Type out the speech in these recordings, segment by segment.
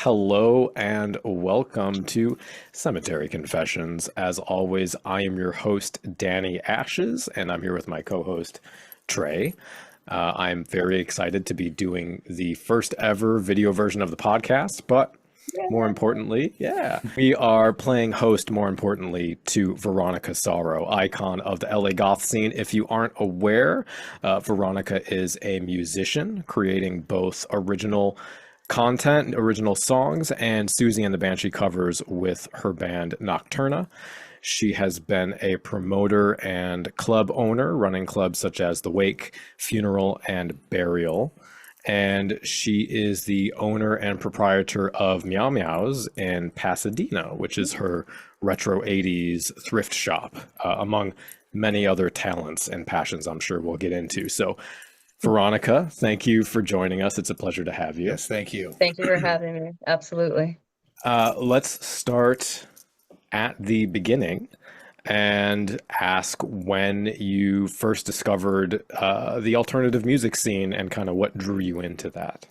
Hello and welcome to Cemetery Confessions. As always, I am your host, Danny Ashes, and I'm here with my co-host, Trey. I'm very excited to be doing the first ever video version of the podcast, but more importantly, we are playing host, more importantly, to Veronika Sorrow, icon of the LA goth scene. If you aren't aware, Veronika is a musician creating both original content, original songs, and Siouxsie and the Banshee covers with her band Nocturna. She has been a promoter and club owner, running clubs such as The Wake, Funeral, and Burial. And she is the owner and proprietor of MeowMeowz in Pasadena, which is her retro 80s thrift shop, among many other talents and passions I'm sure we'll get into. So Veronika, thank you for joining us. It's a pleasure to have you. Yes, thank you. Thank you for having me. Absolutely. Let's start at the beginning and ask when you first discovered the alternative music scene and kind of what drew you into that.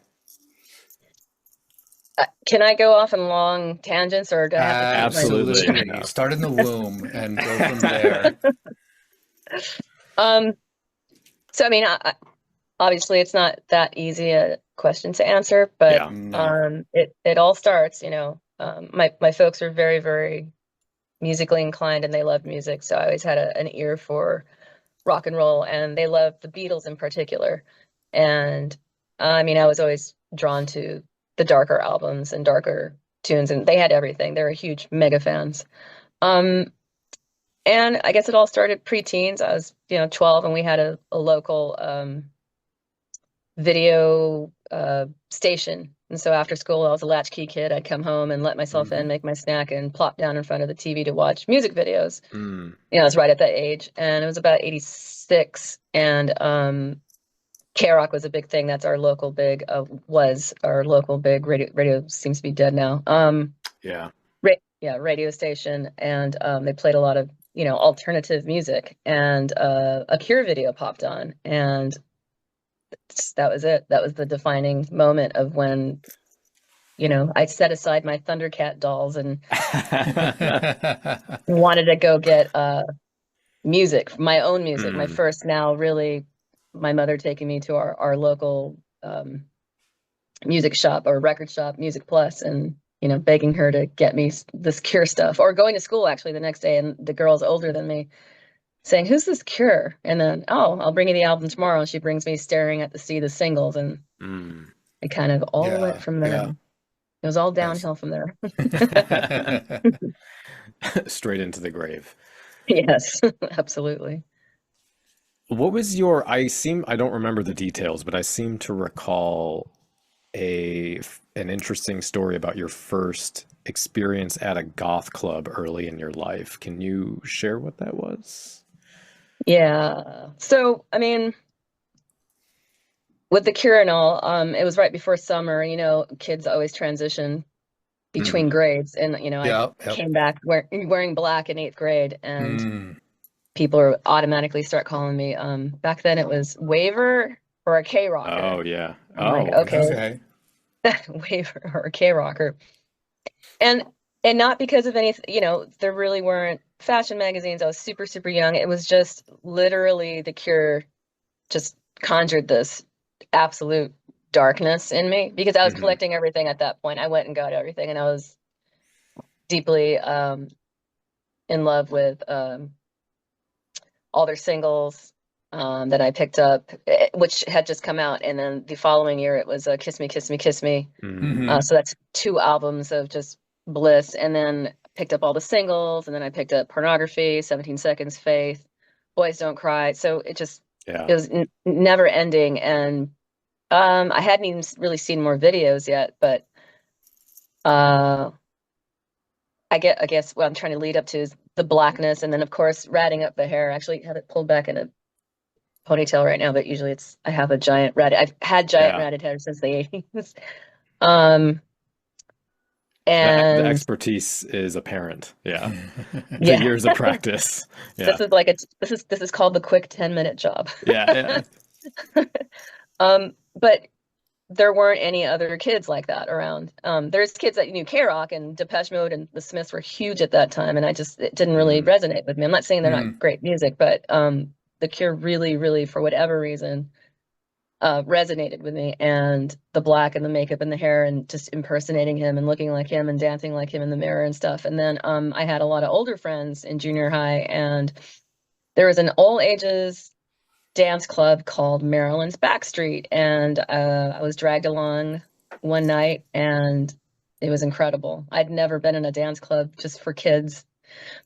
Can I go off in long tangents, or do I have to Absolutely. Start in the womb and go from there. So I mean, obviously it's not that easy a question to answer, but it all starts, my folks are very, very musically inclined and they loved music. So I always had an ear for rock and roll, and they loved the Beatles in particular. And I mean, I was always drawn to the darker albums and darker tunes, and they had everything. They were huge mega fans. And I guess it all started pre-teens. I was, 12, and we had a local video station. And so after school, I was a latchkey kid. I'd come home and let myself in, make my snack, and plop down in front of the TV to watch music videos. I was right at that age. And it was about 86. And K-Rock was a big thing. That's our local big, was our local big radio seems to be dead now. Radio station. And they played a lot of, alternative music. And a Cure video popped on. And that was it. That was the defining moment of when, I set aside my Thundercat dolls and wanted to go get music, my own music. My first, now really, my mother taking me to our local music shop or record shop, Music Plus, and begging her to get me this Cure stuff, or going to school actually the next day, and the girl's older than me, saying, "Who's this Cure?" And then, "Oh, I'll bring you the album tomorrow." And she brings me Staring at the Sea, the singles, and it kind of all went from there. Yeah. It was all downhill from there. Straight into the grave. Yes, absolutely. What was your, I don't remember the details, but I seem to recall an interesting story about your first experience at a goth club early in your life. Can you share what that was? Yeah. So, I mean, with the Cure and all, it was right before summer. Kids always transition between grades, and I came back wearing black in 8th grade, and people automatically start calling me. Back then, it was Waver or a K-Rocker. Oh yeah. Like, okay. Waver or a K-Rocker, and not because of anything. There really weren't fashion magazines. I was super, super young. It was just literally the Cure just conjured this absolute darkness in me, because I was collecting everything at that point. I went and got everything, and I was deeply in love with all their singles that I picked up, which had just come out. And then the following year, it was Kiss Me, Kiss Me, Kiss Me. So that's 2 albums of just bliss. And then picked up all the singles, and then I picked up Pornography, 17 Seconds, Faith, Boys Don't Cry. So it just, it was never ending. And I hadn't even really seen more videos yet, but I guess what I'm trying to lead up to is the blackness, and then of course ratting up the hair. I actually have it pulled back in a ponytail right now, but usually I have a giant I've had giant ratted hair since the 80s. And the expertise is apparent. The years of practice. This is like this is called the quick 10-minute job. Yeah. But there weren't any other kids like that around. There's kids that knew K-Rock, and Depeche Mode and the Smiths were huge at that time, and it didn't really resonate with me. I'm not saying they're not great music, but The Cure really, really, for whatever reason, resonated with me, and the black and the makeup and the hair and just impersonating him and looking like him and dancing like him in the mirror and stuff. And then I had a lot of older friends in junior high, and there was an all ages dance club called Maryland's Backstreet, and I was dragged along one night, and it was incredible. I'd never been in a dance club just for kids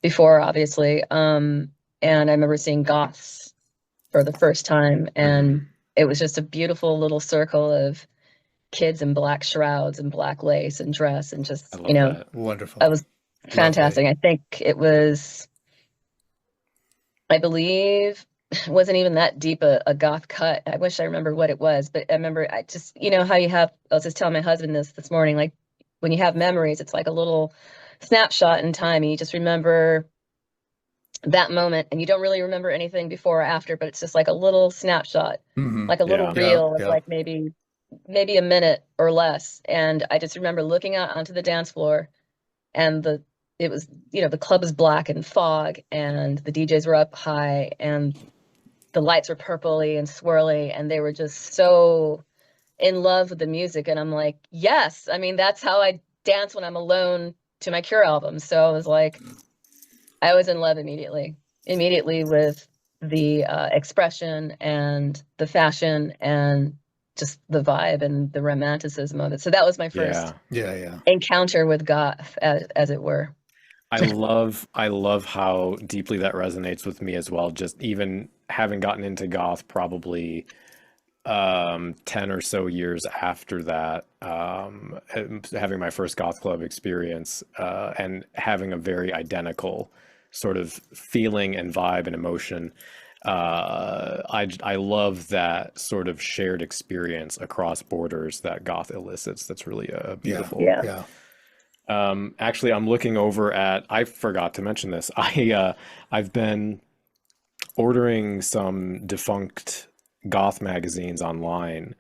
before, obviously, and I remember seeing Goths for the first time, and it was just a beautiful little circle of kids in black shrouds and black lace and dress, and just, you know, that. Wonderful. It was fantastic. I think it was, I believe, it wasn't even that deep a goth cut. I wish I remembered what it was, but I remember, I just, you know how you have, I was just telling my husband this morning, like when you have memories, it's like a little snapshot in time, and you just remember that moment, and you don't really remember anything before or after, but it's just like a little snapshot, like a little reel of like maybe a minute or less. And I just remember looking out onto the dance floor, and it was, you know, the club was black and fog, and the DJs were up high, and the lights were purpley and swirly, and they were just so in love with the music. And I'm like, yes, I mean, that's how I dance when I'm alone to my Cure album. So I was like, I was in love immediately with the expression and the fashion and just the vibe and the romanticism of it. So that was my first encounter with goth, as it were. I love how deeply that resonates with me as well. Just even having gotten into goth probably 10 or so years after that, having my first goth club experience, and having a very identical sort of feeling and vibe and emotion. I love that sort of shared experience across borders that goth elicits. That's really a beautiful. Actually, I'm looking over at, I forgot to mention this. I've been ordering some defunct goth magazines online,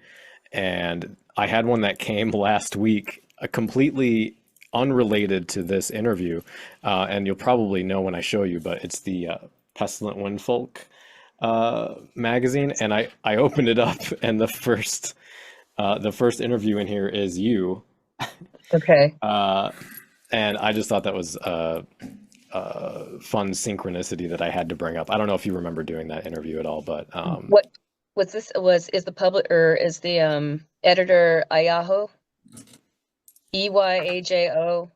and I had one that came last week, completely unrelated to this interview, and you'll probably know when I show you, but it's the Pestilent Windfolk magazine, and I opened it up, and the first interview in here is you. Okay. And I just thought that was a fun synchronicity that I had to bring up. I don't know if you remember doing that interview at all, but what was this? Is the public, or is the editor Ayaho? EYAJO,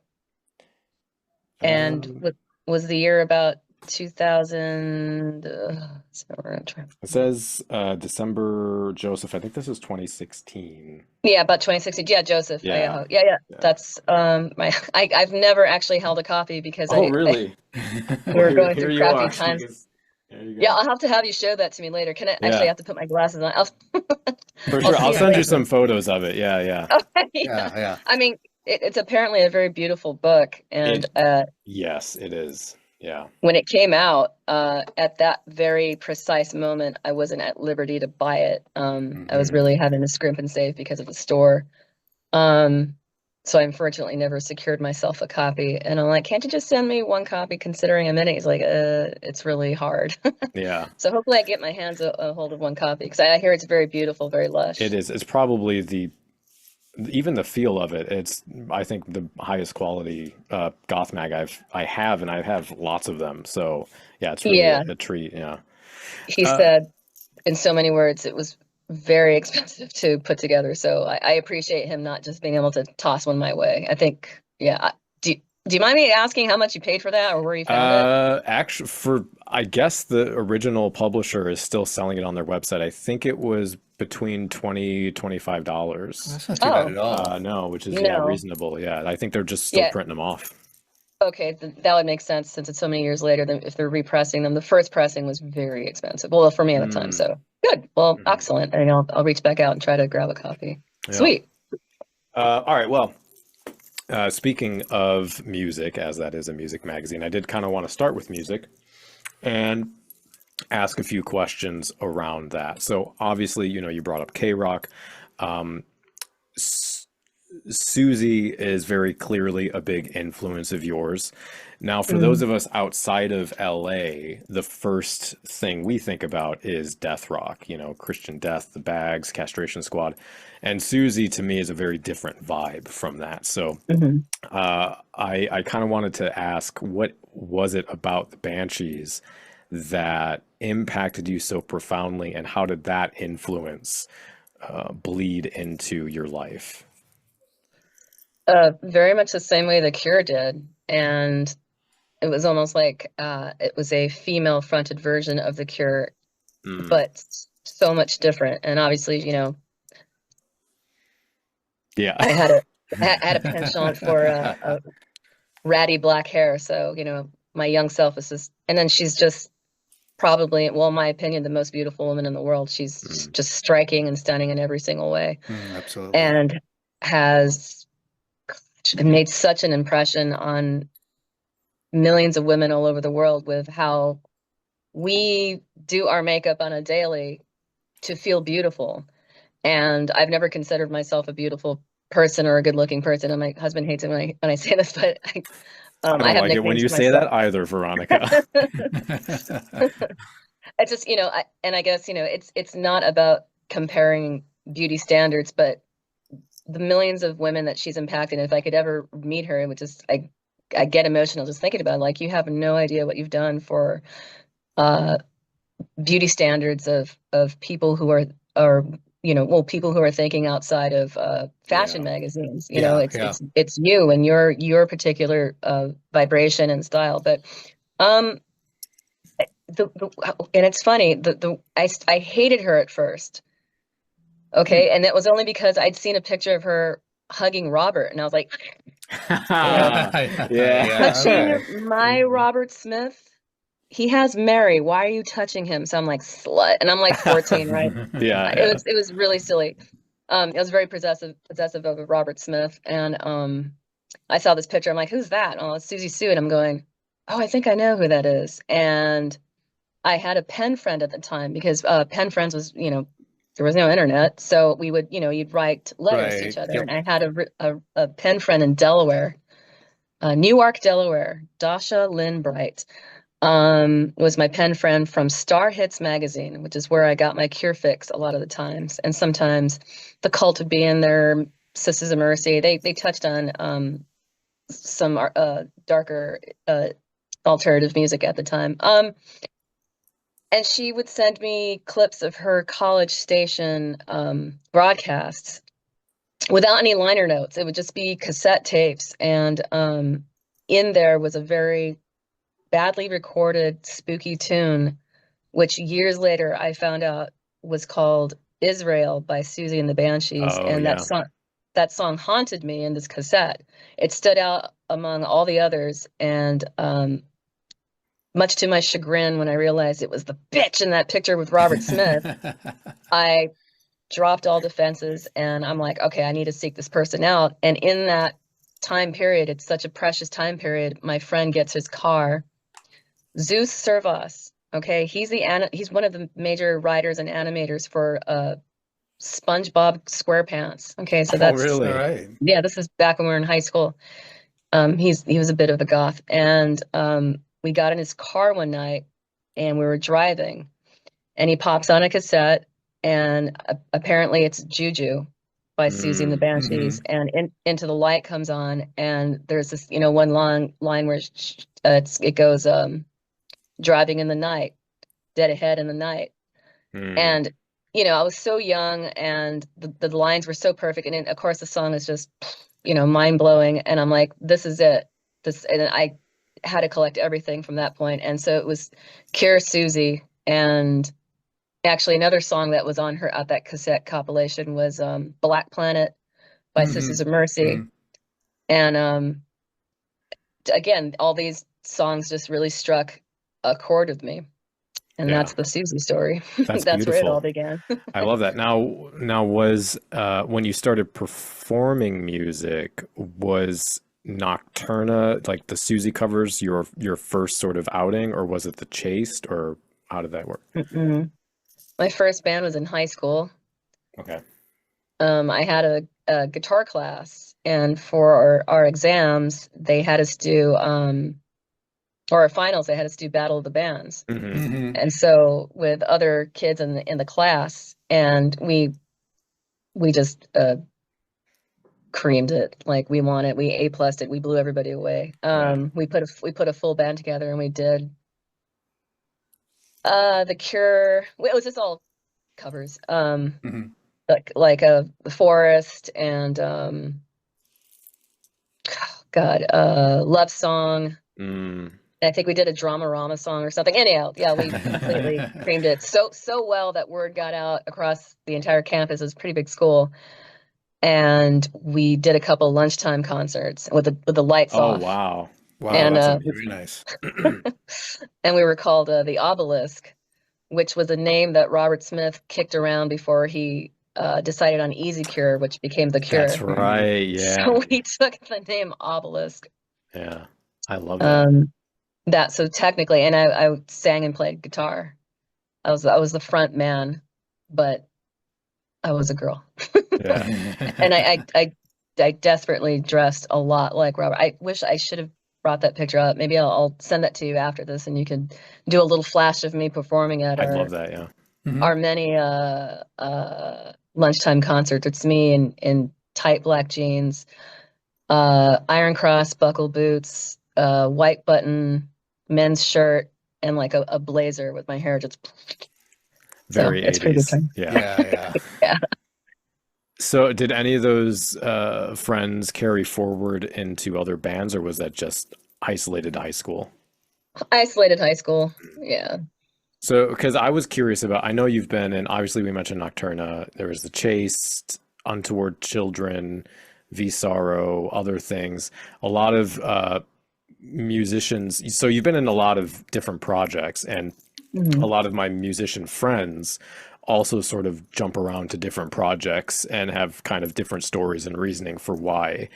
and was the year about 2000? It says December Joseph. I think this is 2016. Yeah, about 2016. Yeah, Joseph. Yeah. Yeah. That's I've never actually held a copy because really? We're going through crappy times. Because, yeah, I'll have to have you show that to me later. Can I actually have to put my glasses on? For sure. I'll send you some photos of it. Yeah. Okay, yeah. I mean, it's apparently a very beautiful book, and yes, it is. Yeah. When it came out, at that very precise moment, I wasn't at liberty to buy it. I was really having to scrimp and save because of the store. So I unfortunately never secured myself a copy. And I'm like, can't you just send me one copy considering I'm in it? He's like, it's really hard. Yeah. So hopefully I get my hands a hold of one copy, because I hear it's very beautiful, very lush. It is. It's probably even the feel of it. It's, I think, the highest quality goth mag I have, and I have lots of them. So yeah, it's really a treat. Yeah. He said, in so many words, it was very expensive to put together. So I appreciate him not just being able to toss one my way. I think, do you mind me asking how much you paid for that, or where you found it? Actually, I guess the original publisher is still selling it on their website. I think it was between $20-$25. That's not too bad at all. No, which is reasonable. Yeah, I think they're just still printing them off. Okay, that would make sense, since it's so many years later. If they're repressing them, the first pressing was very expensive. Well, for me at the time. So good. Well, excellent. And I'll reach back out and try to grab a copy. Yeah. Sweet. All right. Well, speaking of music, as that is a music magazine, I did kind of want to start with music and ask a few questions around that. So obviously, you brought up K-Rock. Siouxsie is very clearly a big influence of yours. Now, for those of us outside of LA, the first thing we think about is death rock, you know, Christian Death, The Bags, Castration Squad. And Siouxsie to me is a very different vibe from that. So I kind of wanted to ask, what was it about the Banshees that impacted you so profoundly, and how did that influence bleed into your life? Very much the same way The Cure did. And it was almost like it was a female-fronted version of The Cure, but so much different. And obviously, you know, I had a penchant for ratty black hair. So, you know, my young self is just, and then she's just probably, well, in my opinion, the most beautiful woman in the world. She's just striking and stunning in every single way. Absolutely. And has made such an impression on millions of women all over the world with how we do our makeup on a daily to feel beautiful. And I've never considered myself a beautiful person or a good-looking person, and my husband hates it when I say this, but I don't I have like it when you say that either, Veronika. It's just, you know, I guess, you know, it's not about comparing beauty standards, but the millions of women that she's impacted. If I could ever meet her, it would just, I get emotional just thinking about it. Like, you have no idea what you've done for beauty standards of people who are, you know, well, people who are thinking outside of fashion magazines. You know, it's you and your particular vibration and style. But and it's funny, I hated her at first. Okay, and that was only because I'd seen a picture of her hugging Robert, and I was like, touching my Robert Smith. He has Mary. Why are you touching him? So I'm like, slut, and I'm like 14, right? It was really silly. I was very possessive of Robert Smith, and I saw this picture. I'm like, who's that? Oh, it's Siouxsie Sioux, and I'm going, oh, I think I know who that is. And I had a pen friend at the time, because pen friends was, you know, there was no internet, so we would, you know, you'd write letters to each other. And I had a pen friend in Delaware, Newark, Delaware, Dasha Lynn Bright. Was my pen friend from Star Hits magazine, which is where I got my Cure fix a lot of the times. And sometimes The Cult of Being There, Sisters of Mercy, they touched on some darker alternative music at the time. And she would send me clips of her college station broadcasts without any liner notes. It would just be cassette tapes. And in there was a very badly recorded spooky tune, which years later I found out was called Israel by Siouxsie and the Banshees. And that song haunted me in this cassette. It stood out among all the others. And much to my chagrin, when I realized it was the bitch in that picture with Robert Smith, I dropped all defenses, and I'm like, okay, I need to seek this person out. And in that time period, it's such a precious time period, my friend gets his car, Zeus Servas. Okay, he's one of the major writers and animators for SpongeBob SquarePants. Okay, so that's really? Right. Yeah, this is back when we were in high school. He was a bit of a goth, and we got in his car one night, and we were driving, and he pops on a cassette, and apparently it's Juju by Siouxsie and the Banshees, and Into the Light comes on, and there's this, you know, one long line where it goes, driving in the night, dead ahead in the night. And, you know, I was so young, and the lines were so perfect, and of course the song is just, you know, mind-blowing, and I'm like, this is it. And I had to collect everything from that point. And so it was Cure, Siouxsie, and actually another song that was on her at that cassette compilation was Black Planet by Sisters of Mercy. And again, all these songs just really struck a chord with me. And that's the Siouxsie story. That's where it all began. I love that. Now was when you started performing music, was Nocturna, like the Siouxsie covers, your first sort of outing, or was it the Chaste, or how did that work? My first band was in high school. Okay. I had a guitar class, and for our exams, they had us do, or our finals, they had us do Battle of the Bands. And so with other kids in the class, and we just creamed it. Like, we won it. We A+'d it. We blew everybody away. We put a full band together, and we did The Cure. It was just all covers. Like The Forest and Love Song. I think we did a Dramarama song or something. Anyhow, yeah, we completely creamed it so well that word got out across the entire campus. It was a pretty big school. And we did a couple lunchtime concerts with the lights off. Oh, wow. Wow, And, that's very nice. and we were called the Obelisk, which was a name that Robert Smith kicked around before he decided on Easy Cure, which became The Cure. That's right, yeah. So we took the name Obelisk. Yeah, I love that. So technically, and I sang and played guitar. I was the front man, but I was a girl. And I desperately dressed a lot like Robert. I wish I should have brought that picture up. Maybe I'll send that to you after this, and you can do a little flash of me performing at I'd love that, yeah. our many lunchtime concerts. It's me in tight black jeans, Iron Cross buckle boots, white button men's shirt, and like a blazer with my hair just very 80s. Yeah. Yeah. So did any of those friends carry forward into other bands, or was that just isolated high school? Isolated high school, yeah. So, because I was curious about, I know you've been in, obviously we mentioned Nocturna, there was The Chaste, Untoward Children, V Sorrow, other things, a lot of musicians. So you've been in a lot of different projects, and a lot of my musician friends also sort of jump around to different projects and have kind of different stories and reasoning for why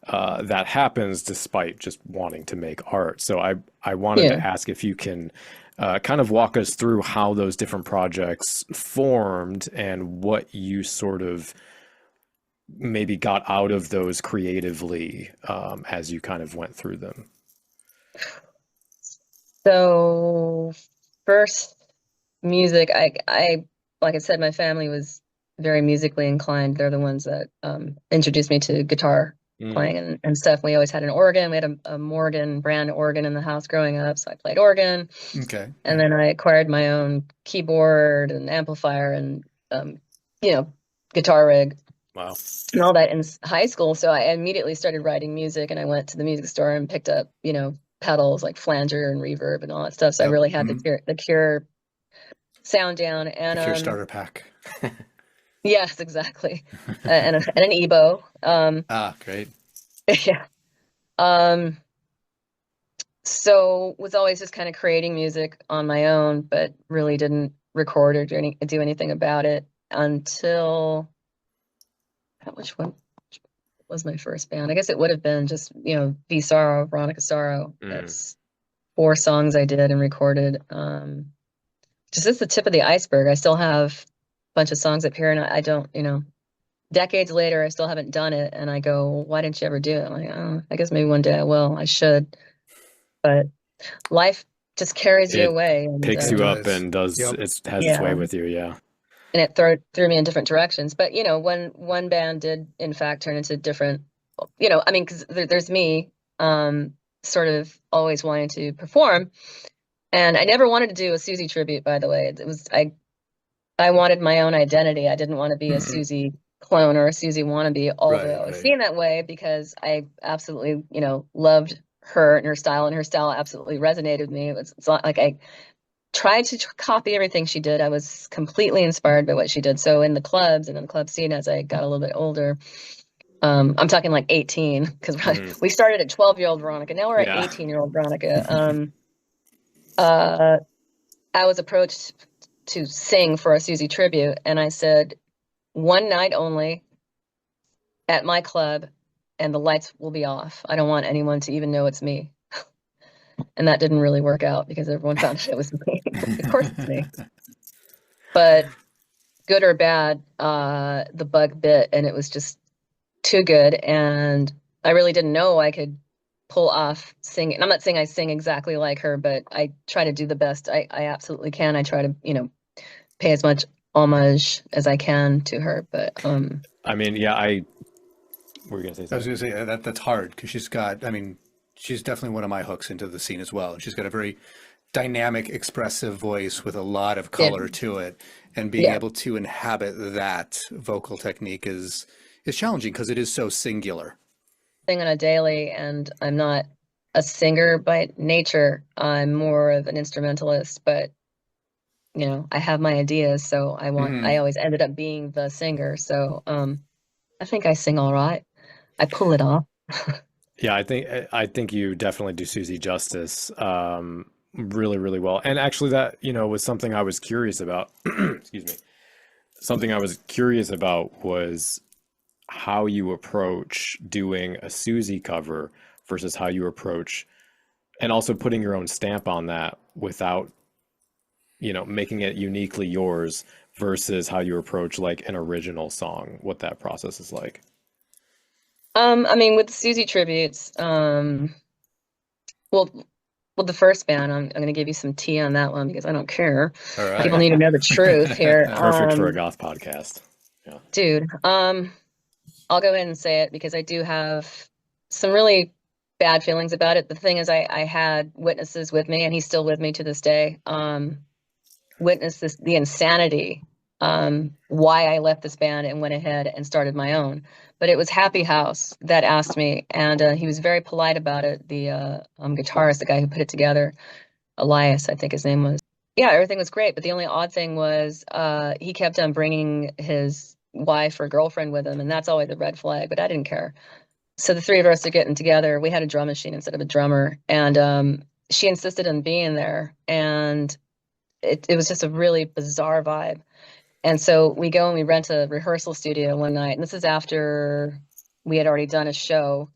that happens, despite just wanting to make art. So I wanted to ask if you can kind of walk us through how those different projects formed and what you sort of maybe got out of those creatively as you kind of went through them. So first, music, I like I said, my family was very musically inclined. They're the ones that introduced me to guitar playing and stuff. We always had an organ. We had a Morgan brand organ in the house growing up, so I played organ. Okay. And then I acquired my own keyboard and amplifier and guitar rig. Wow. And all that in high school. So I immediately started writing music, and I went to the music store and picked up, pedals like flanger and reverb and all that stuff. So I really had the Cure sound down, and the Cure starter pack. Yes, exactly. And an EBO. Great. Yeah. So was always just kind of creating music on my own, but really didn't record or do anything about it until which one was my first band? I guess it would have been just, V Sorrow, Veronika Sorrow. That's 4 songs I did and recorded. Just as the tip of the iceberg. I still have a bunch of songs up here, and I don't, decades later, I still haven't done it. And I go, why didn't you ever do it? I'm like, oh, I guess maybe one day I will. I should. But life just carries you away. And picks you up and does, it has its way with you. Yeah. And it threw me in different directions. But, when one band did, in fact, turn into different, because there's me sort of always wanting to perform. And I never wanted to do a Siouxsie tribute, by the way. It was, I wanted my own identity. I didn't want to be a Siouxsie clone or a Siouxsie wannabe, although I was seen that way because I absolutely, loved her and her style absolutely resonated with me. It's not like I tried to copy everything she did. I was completely inspired by what she did. So in the clubs and in the club scene, as I got a little bit older, I'm talking like 18, because we started at 12-year-old Veronika. Now we're at 18-year-old Veronika. I was approached to sing for a Siouxsie tribute, and I said, one night only at my club, and the lights will be off. I don't want anyone to even know it's me. And that didn't really work out because everyone found out it was me. Of course it's me. But good or bad, the bug bit, and it was just too good, and I really didn't know I could pull off singing. I'm not saying I sing exactly like her, but I try to do the best I absolutely can. I try to, pay as much homage as I can to her. But I mean, yeah, I were you gonna say I was something? going to say that's hard because she's definitely one of my hooks into the scene as well. She's got a very dynamic, expressive voice with a lot of yeah, color to it, and being yeah, able to inhabit that vocal technique is challenging because it is so singular. sing on a daily, and I'm not a singer by nature. I'm more of an instrumentalist, but I have my ideas, so I Hmm. always ended up being the singer. So I think I sing all right. I pull it off. Yeah, I think you definitely do Siouxsie justice, really, really well. And actually, that was something I was curious about. Excuse me. Something I was curious about was how you approach doing a Siouxsie cover versus how you approach, and also putting your own stamp on that without, making it uniquely yours versus how you approach like an original song, what that process is like. I mean, with the Susie tributes, well, well, the first band, I'm going to give you some tea on that one because I don't care. All People right. need to know the truth here. Perfect for a goth podcast. Yeah. Dude, I'll go ahead and say it because I do have some really bad feelings about it. The thing is, I had witnesses with me, and he's still with me to this day. Witness the insanity, why I left this band and went ahead and started my own. But it was Happy House that asked me, and he was very polite about it. The guitarist, the guy who put it together, Elias, I think his name was. Yeah, everything was great, but the only odd thing was he kept on bringing his wife or girlfriend with him, and that's always a red flag, but I didn't care. So the three of us are getting together. We had a drum machine instead of a drummer, and she insisted on being there, and it was just a really bizarre vibe. And so we go and we rent a rehearsal studio one night, and this is after we had already done a show,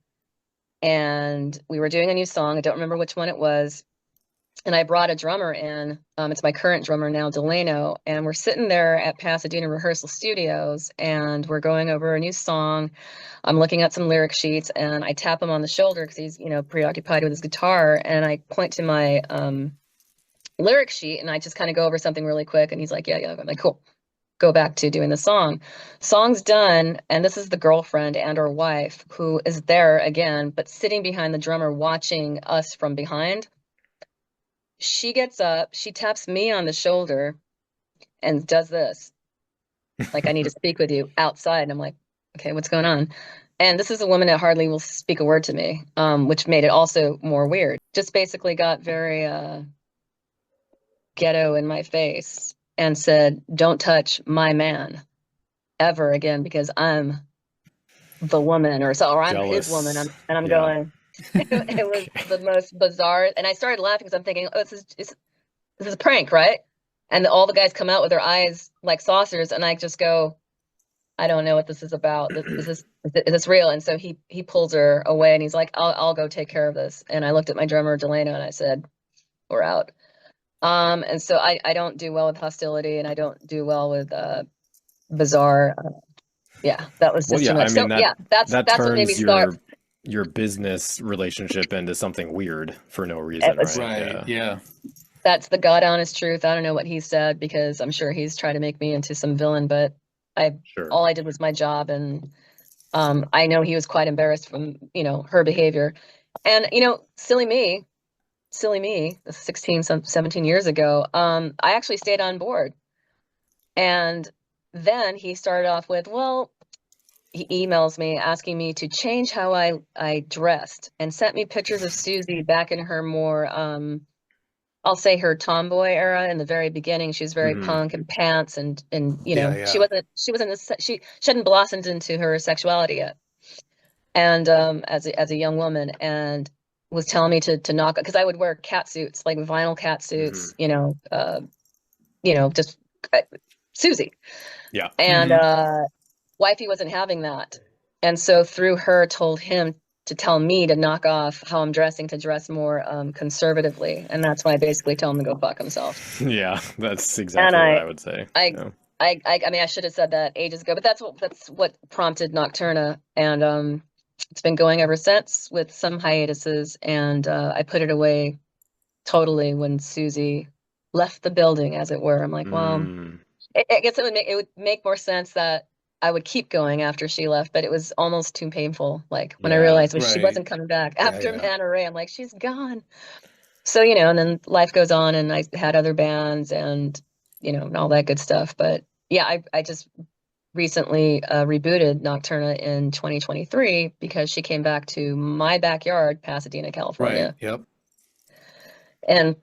and we were doing a new song. I don't remember which one it was, and I brought a drummer in. It's my current drummer now, Delano, and we're sitting there at Pasadena Rehearsal Studios, and we're going over a new song. I'm looking at some lyric sheets, and I tap him on the shoulder because he's, preoccupied with his guitar, and I point to my lyric sheet, and I just kind of go over something really quick, and he's like, yeah, yeah. I'm like, cool. Go back to doing the song. Song's done, and this is the girlfriend and or wife who is there again, but sitting behind the drummer watching us from behind. She gets up, she taps me on the shoulder and does this, like, I need to speak with you outside. And I'm like, okay, what's going on? And this is a woman that hardly will speak a word to me, which made it also more weird. Just basically got very ghetto in my face and said, don't touch my man ever again because I'm the woman, or I'm his woman. Jealous. And I'm Yeah. going, it was the most bizarre. And I started laughing because I'm thinking, oh, this is a prank, right? And all the guys come out with their eyes like saucers, and I just go, I don't know what this is about. Is this real? And so he pulls her away, and he's like, I'll go take care of this. And I looked at my drummer Delano, and I said, we're out. And so I don't do well with hostility, and I don't do well with bizarre. Yeah, that was Well, just too yeah, I much. mean So yeah, that's that what made me turns start. your business relationship into something weird for no It reason, was right? Right. Yeah. Yeah. That's the God honest truth. I don't know what he said because I'm sure he's trying to make me into some villain, but I Sure. all I did was my job, and I know he was quite embarrassed from, her behavior. And silly me, 16 17 years ago, I actually stayed on board. And then he started off with, well, he emails me asking me to change how I dressed and sent me pictures of Susie back in her more I'll say her tomboy era. In the very beginning, she was very Hmm. punk and pants, and Yeah. she Yeah. wasn't she hadn't blossomed into her sexuality yet. And as a young woman, and was telling me to knock, because I would wear cat suits, like vinyl cat Hmm. suits, just uh, Susie. Yeah. And Hmm. wifey wasn't having that, and so through her told him to tell me to knock off how I'm dressing, to dress more conservatively, and that's when I basically tell him to go fuck himself. Yeah, that's And exactly what I would say. I Yeah. I mean, I should have said that ages ago, but that's what prompted Nocturna, and it's been going ever since with some hiatuses, and I put it away totally when Siouxsie left the building, as it were. I'm like, well, Mm, I guess it would make more sense that I would keep going after she left, but it was almost too painful. Like when I yeah. realized she Right. wasn't coming back Yeah, after yeah. Manta Ray, I'm like, she's gone. So, and then life goes on, and I had other bands and, and all that good stuff. But yeah, I just recently rebooted Nocturna in 2023 because she came back to my backyard, Pasadena, Right. California. Yep. And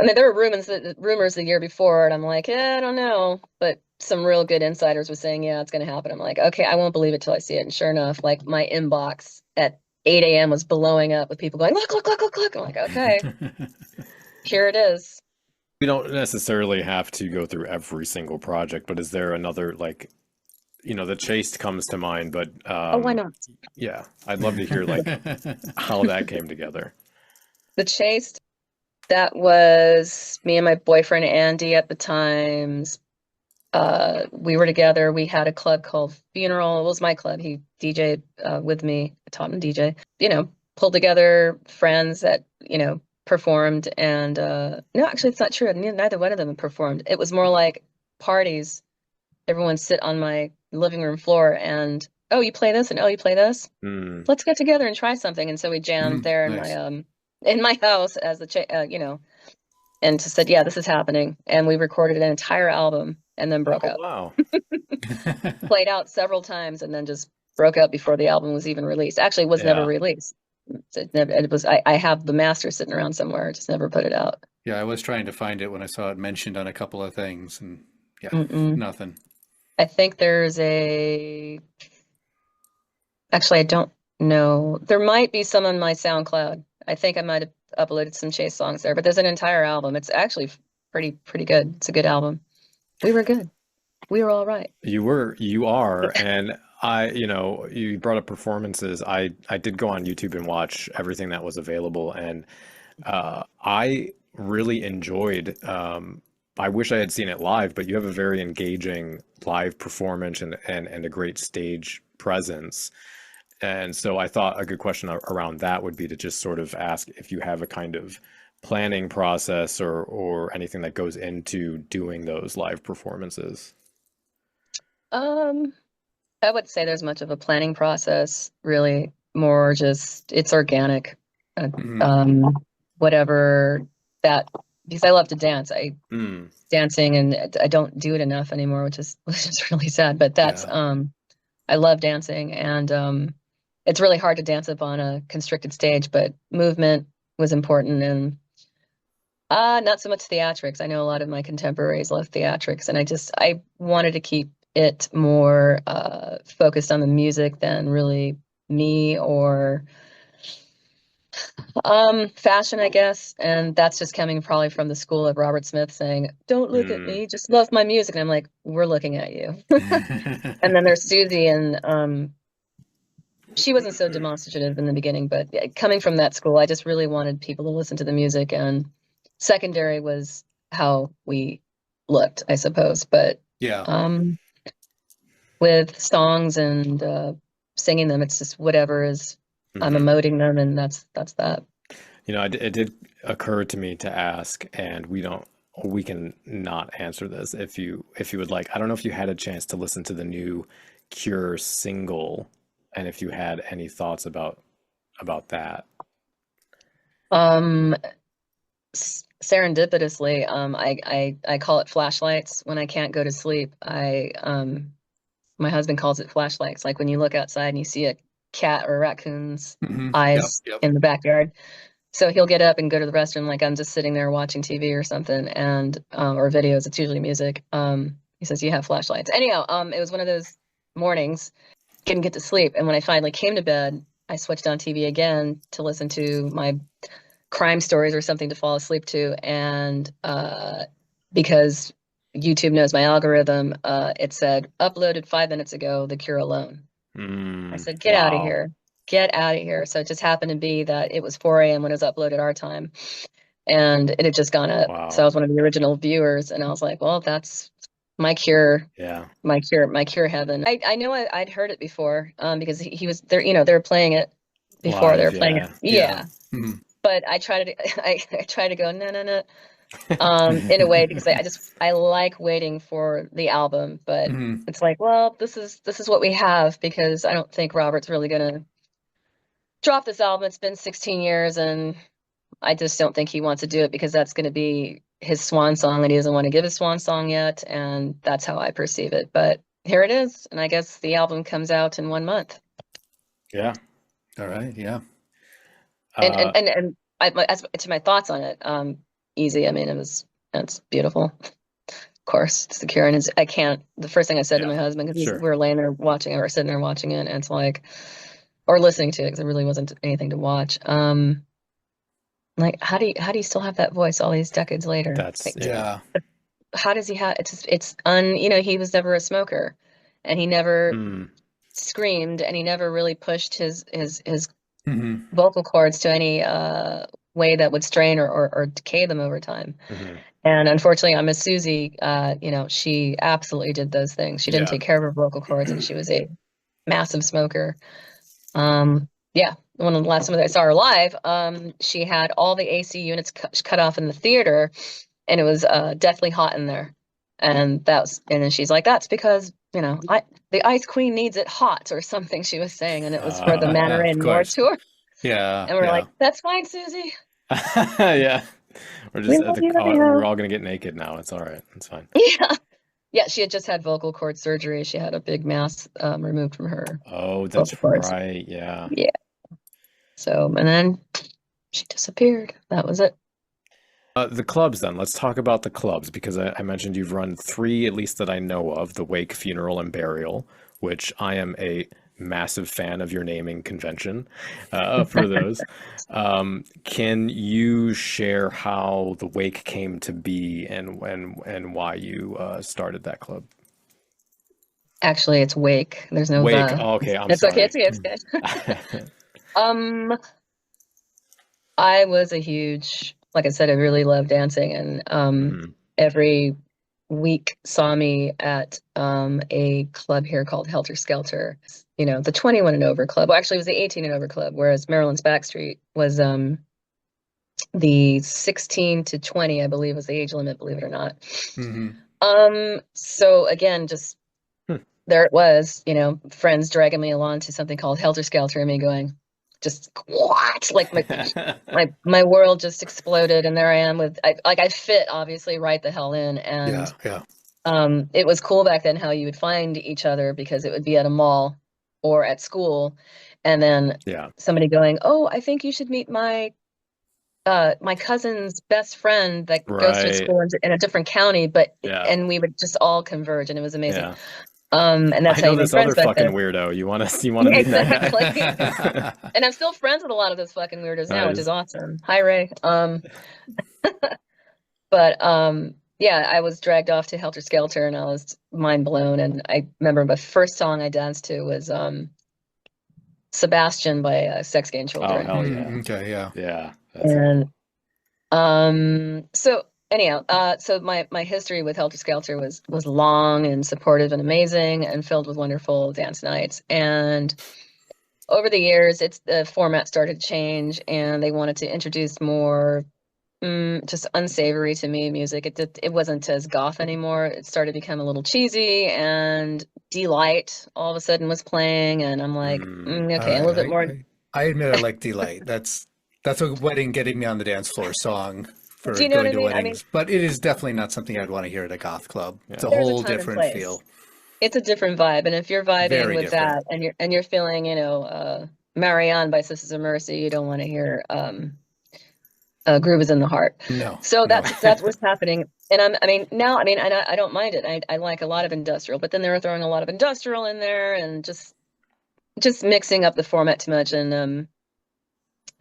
I mean, there were rumors the year before, and I'm like, I don't know. But some real good insiders were saying, yeah, it's going to happen. I'm like, okay, I won't believe it till I see it. And sure enough, like my inbox at 8 a.m. was blowing up with people going, look, look, look, look, look. I'm like, okay, here it is. We don't necessarily have to go through every single project, but is there another like, the Chased comes to mind, but Oh, why not? yeah, I'd love to hear like how that came together. The Chase, that was me and my boyfriend Andy at the times. We were together. We had a club called Funeral. It was my club. He DJ'd with me, taught him to DJ. Pulled together friends that performed. And no, actually, it's not true. Neither one of them performed. It was more like parties. Everyone sit on my living room floor and, oh, you play this, and oh, you play this. Mm, Let's get together and try something. And so we jammed there in my Nice. house as and just said, yeah, this is happening. And we recorded an entire album and then broke oh up. wow. Played out several times and then just broke up before the album was even released. Actually, it was never Yeah. released. It was. I have the master sitting around somewhere. Just never put it out. Yeah, I was trying to find it when I saw it mentioned on a couple of things, and yeah, Mm-mm. nothing. I think there's a. Actually, I don't know. There might be some on my SoundCloud. I think I might have uploaded some Chase songs there, but there's an entire album. It's actually pretty good. It's a good album. We were good. We were all right. You are, and you brought up performances. I did go on YouTube and watch everything that was available, and I really enjoyed. I wish I had seen it live, but you have a very engaging live performance and a great stage presence. And so I thought a good question around that would be to just sort of ask if you have a kind of planning process or anything that goes into doing those live performances. Um, I would say there's much of a planning process, really, more just it's organic. Uh, Hmm. um, whatever that, because I love to dance. I Mm, dancing and I don't do it enough anymore, which is really sad. But that's Yeah. I love dancing, and it's really hard to dance up on a constricted stage, but movement was important, and not so much theatrics. I know a lot of my contemporaries love theatrics, and I wanted to keep it more focused on the music than really me or fashion, I guess. And that's just coming probably from the school of Robert Smith saying, "Don't look at mm, me, just love my music." And I'm like, "We're looking at you." And then there's Siouxsie, and she wasn't so demonstrative in the beginning, but yeah, coming from that school, I just really wanted people to listen to the music, and secondary was how we looked, I suppose. But Yeah. um, with songs and singing them, it's just whatever is I'm mhm. emoting them, and that's that. It did occur to me to ask, and we can not answer this if you would like. I don't know if you had a chance to listen to the new Cure single, and if you had any thoughts about that. Um, Serendipitously, I call it flashlights when I can't go to sleep. My husband calls it flashlights, like when you look outside and you see a cat or a raccoon's Yep. eyes Yep. in the backyard. So he'll get up and go to the restroom like I'm just sitting there watching TV or something, and or videos. It's usually music. He says you have flashlights. Anyhow, it was one of those mornings, couldn't get to sleep, and when I finally came to bed, I switched on TV again to listen to my crime stories or something to fall asleep to, and because YouTube knows my algorithm, it said uploaded 5 minutes ago, The Cure Alone. I Mm, said, get out of wow. here. Get out of here. So it just happened to be that it was 4 a.m. when it was uploaded our time, and it had just gone up. So I Wow. was one of the original viewers, and I was like, well, that's my cure, Yeah. my cure heaven. I know I'd heard it before, because he was there, you know, they were playing it before, they Live, were playing it. yeah. Yeah. Mhm. But I try to, I try to go, no, no, no, in a way, because I like waiting for the album, but Mhm. it's like, well, this is what we have, because I don't think Robert's really gonna drop this album. It's been 16 years, and I just don't think he wants to do it, because that's going to be his swan song, and he doesn't want to give his swan song yet, and that's how I perceive it. But here it is, and I guess the album comes out in 1 month. Yeah. All right. Yeah. And as to my thoughts on it, easy. I mean, it's beautiful. Of course, it's the Cure, and I can't. The first thing I said to Yeah. my husband, because Sure. we were laying there watching, or sitting there watching it, and it's like, or listening to it, because it really wasn't anything to watch. Like, how do you still have that voice all these decades later? That's Like, yeah. Yeah. how does he have? You know, he was never a smoker, and he never Mm. screamed, and he never really pushed his Mhm. vocal cords to any way that would strain or decay them over time. Hmm. And unfortunately, on Miss Siouxsie, you know, she absolutely did those things. She didn't Yeah. take care of her vocal cords, and she was a massive smoker. Yeah, one of the last times I saw her live, she had all the AC units cut off in the theater, and it was deathly hot in there. And and then she's like, that's because, you know, the Ice Queen needs it hot, or something she was saying, and it was for the Of Mandarin More course. tour. Yeah. And we're Yeah. like, that's fine, Susie. Yeah. We're We just at love the you we're anyhow. all gonna get naked now. It's all right. It's fine. Yeah. Yeah, she had just had vocal cord surgery. She had a big mass removed from her Oh, that's vocal cords. right. Yeah. Yeah. So, and then she disappeared. That was it. The clubs then. Let's talk about the clubs, because I mentioned you've run three, at least that I know of, the wake, funeral, and burial, which I am a massive fan of your naming convention for those. Can you share how the wake came to be, and why you started that club? Actually, it's Wake. There's no Wake. the. Oh, okay, I'm It's okay. sorry. It's okay. It's good. Um, I was a huge, like I said, I really love dancing, and Mhm. every week saw me at a club here called Helter Skelter. You know, the 21 and over club. Well, actually, it was the 18 and over club, whereas Maryland's Backstreet was the 16 to 20, I believe, was the age limit, believe it or not. Mhm. So again, just Hmm. there it was, you know, friends dragging me along to something called Helter Skelter, and me going, just what? Like my world just exploded, and there I am with I fit obviously right the hell in, Yeah. and Yeah. it was cool back then how you would find each other, because it would be at a mall or at school, and then Yeah. somebody going, oh, I think you should meet my cousin's best friend that goes to a Right. school in a different county, but Yeah. and we would just all converge, and it was amazing. Yeah. And that's I how know you make this friends other back fucking then. weirdo. You want to Yeah, meet that exactly. guy? And I'm still friends with a lot of those fucking weirdos now, which is Nice. awesome. Hi, Ray. But yeah, I was dragged off to Helter Skelter, and I was mind blown. And I remember the first song I danced to was Sebastian by Sex Game Oh, Children. hell yeah. Okay. Yeah. Yeah. That's it. And so anyhow, so my history with Helter Skelter was long and supportive and amazing, and filled with wonderful dance nights. And over the years, the format started to change, and they wanted to introduce more just unsavory to me music. It wasn't as goth anymore. It started to become a little cheesy, and Delight all of a sudden was playing, and I'm like, Mm. okay, a little bit more. I admit I like Delight. That's a wedding getting me on the dance floor song Do for you know what going I to mean? I mean, weddings, but it is definitely not something I'd want to hear at a goth club. It's a Yeah. there's a whole time and different place. feel. It's a different vibe, and if you're vibing Very with different. that, and you're feeling, you know, Marianne by Sisters of Mercy, you don't want to hear Groove is in the Heart. No, So no. that's what's happening. And I mean, now, I mean, I don't mind it. I like a lot of industrial, but then they were throwing a lot of industrial in there, and just mixing up the format too much. And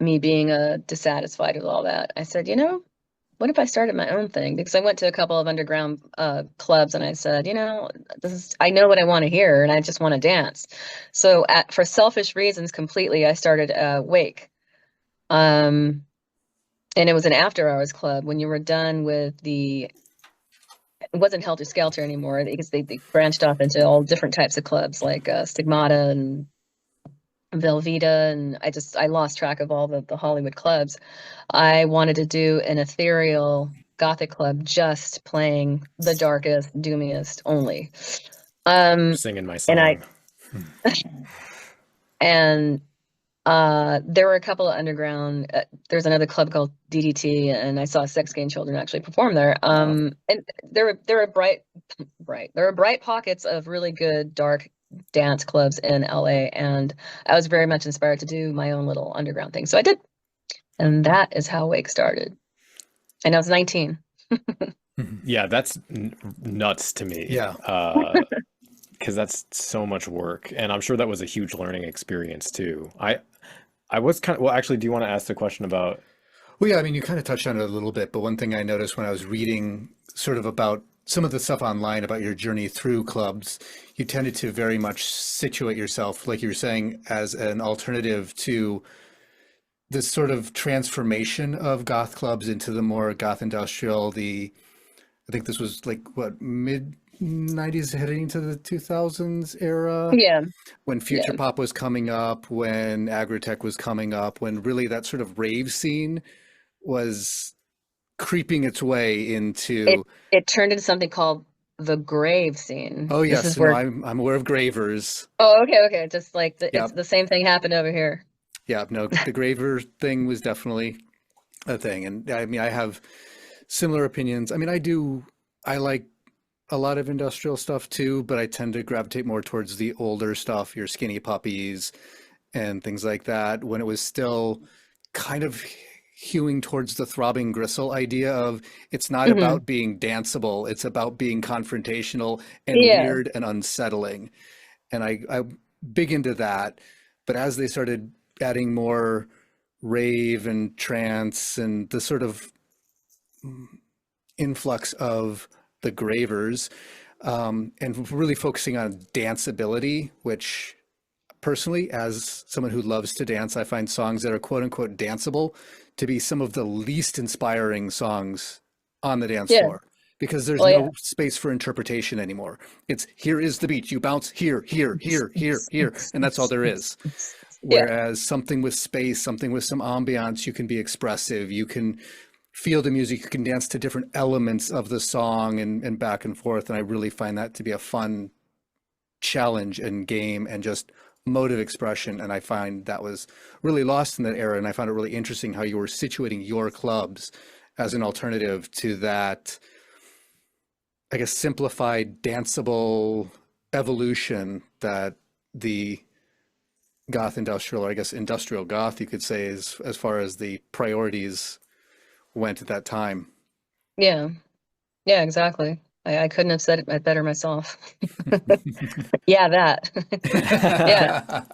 me being dissatisfied with all that, I said, you know, what if I started my own thing? Because I went to a couple of underground clubs, and I said, you know, I know what I want to hear, and I just want to dance. So for selfish reasons completely, I started Wake. And it was an after hours club. When you were done with the it wasn't Helter Skelter anymore because they branched off into all different types of clubs like Stigmata and Velveeta, and I lost track of all the Hollywood clubs. I wanted to do an ethereal gothic club just playing the darkest, doomiest only. Singing my And I song. and there were a couple of underground. There's another club called DDT, and I saw Sex Game Children actually perform there. And there were bright. There were bright pockets of really good dark dance clubs in LA, and I was very much inspired to do my own little underground thing. So I did, and that is how Wake started. And I was 19. Yeah, that's nuts to me. Yeah. Because that's so much work, and I'm sure that was a huge learning experience too. I was kind of, well, actually, do you want to ask the question about? Well, yeah, I mean, you kind of touched on it a little bit, but one thing I noticed when I was reading sort of about some of the stuff online about your journey through clubs, you tended to very much situate yourself, like you were saying, as an alternative to this sort of transformation of goth clubs into the more goth industrial, I think this was like what, mid 90s heading into the 2000s era, Yeah, when future yeah. pop was coming up, when agritech was coming up, when really that sort of rave scene was creeping its way into. It turned into something called the grave scene. Oh This yes, is no, where. I'm aware of gravers. Oh, okay. Just like Yeah, it's the same thing happened over here. yeah, no, the graver thing was definitely a thing, and I mean I have similar opinions. I mean I like a lot of industrial stuff too, but I tend to gravitate more towards the older stuff, your Skinny Puppies and things like that, when it was still kind of hewing towards the throbbing gristle idea of it's not Hmm. about being danceable, it's about being confrontational and Yeah, weird and unsettling. And I big into that. But as they started adding more rave and trance and the sort of influx of the gravers, and really focusing on danceability, which personally, as someone who loves to dance, I find songs that are quote unquote danceable to be some of the least inspiring songs on the dance yeah. floor, because there's Well, yeah. no space for interpretation anymore. It's here is the beat, you bounce here, here, here, here, here, and that's all there is. Yeah. Whereas something with space, something with some ambiance, you can be expressive, you can feel the music, you can dance to different elements of the song and back and forth. And I really find that to be a fun challenge and game and just mode of expression. And I find that was really lost in that era. And I found it really interesting how you were situating your clubs as an alternative to that, I guess, simplified, danceable evolution that the goth industrial, or I guess industrial goth, you could say, is as far as the priorities went at that time. Yeah. Yeah, exactly. I couldn't have said it better myself. Yeah, that. Yeah.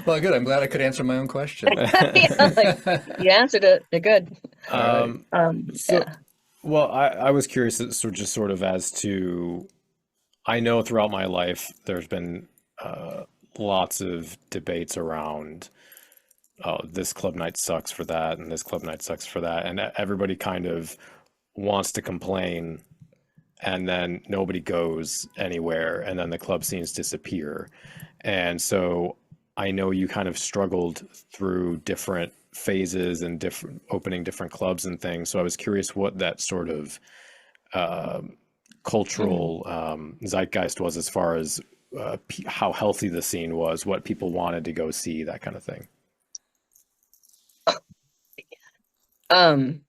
Well, good. I'm glad I could answer my own question. Yeah, like you answered it. You're good. All right. So, Yeah. well, I was curious, just sort of as to, I know throughout my life there's been lots of debates around, oh, this club night sucks for that, and this club night sucks for that, and everybody kind of wants to complain, and then nobody goes anywhere, and then the club scenes disappear. And so I know you kind of struggled through different phases and different opening different clubs and things. So I was curious what that sort of Mhm. cultural zeitgeist was, as far as how healthy the scene was, what people wanted to go see, that kind of thing. Um,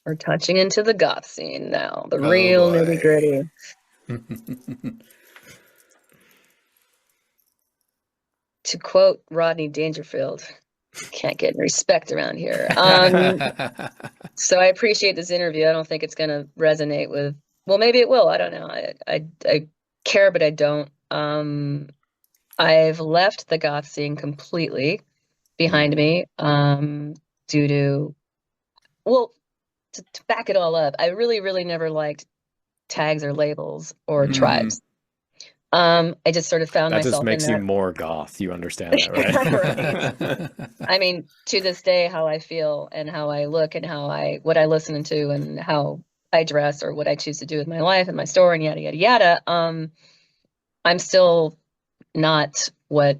we're touching into the goth scene now, the Oh real nitty boy. gritty. To quote Rodney Dangerfield, can't get any respect around here. So I appreciate this interview. I don't think it's going to resonate with, well, maybe it will. I don't know. I care, but I don't. I've left the goth scene completely behind me, due to, well, to back it all up, I really, really never liked tags or labels or Hmm. tribes. I just sort of found That just myself in makes you that. more goth. You understand that, Right. right? I mean, to this day, how I feel and how I look and what I listen to and how I dress or what I choose to do with my life and my store and yada, yada, yada, I'm still not what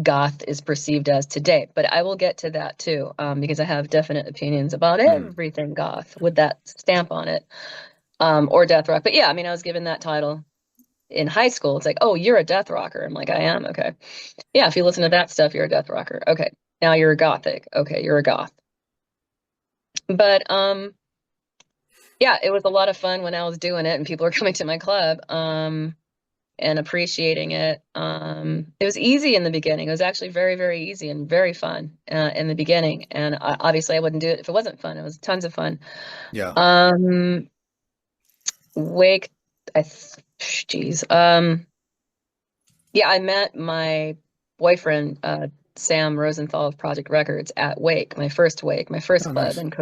goth is perceived as today. But I will get to that too, because I have definite opinions about everything goth with that stamp on it, or death rock. But yeah, I mean, I was given that title in high school. It's like, oh, you're a death rocker. I'm like, I am. Okay. Yeah, if you listen to that stuff, you're a death rocker. Okay. Now you're a gothic. Okay, you're a goth. But yeah, it was a lot of fun when I was doing it and people were coming to my club and appreciating it. It was easy in the beginning. It was actually very, very easy and very fun in the beginning. And obviously I wouldn't do it if it wasn't fun. It was tons of fun. Yeah. Wake, geez. Yeah, I met my boyfriend, Sam Rosenthal of Project Records at Wake, my first Wake, my first Oh, club nice. in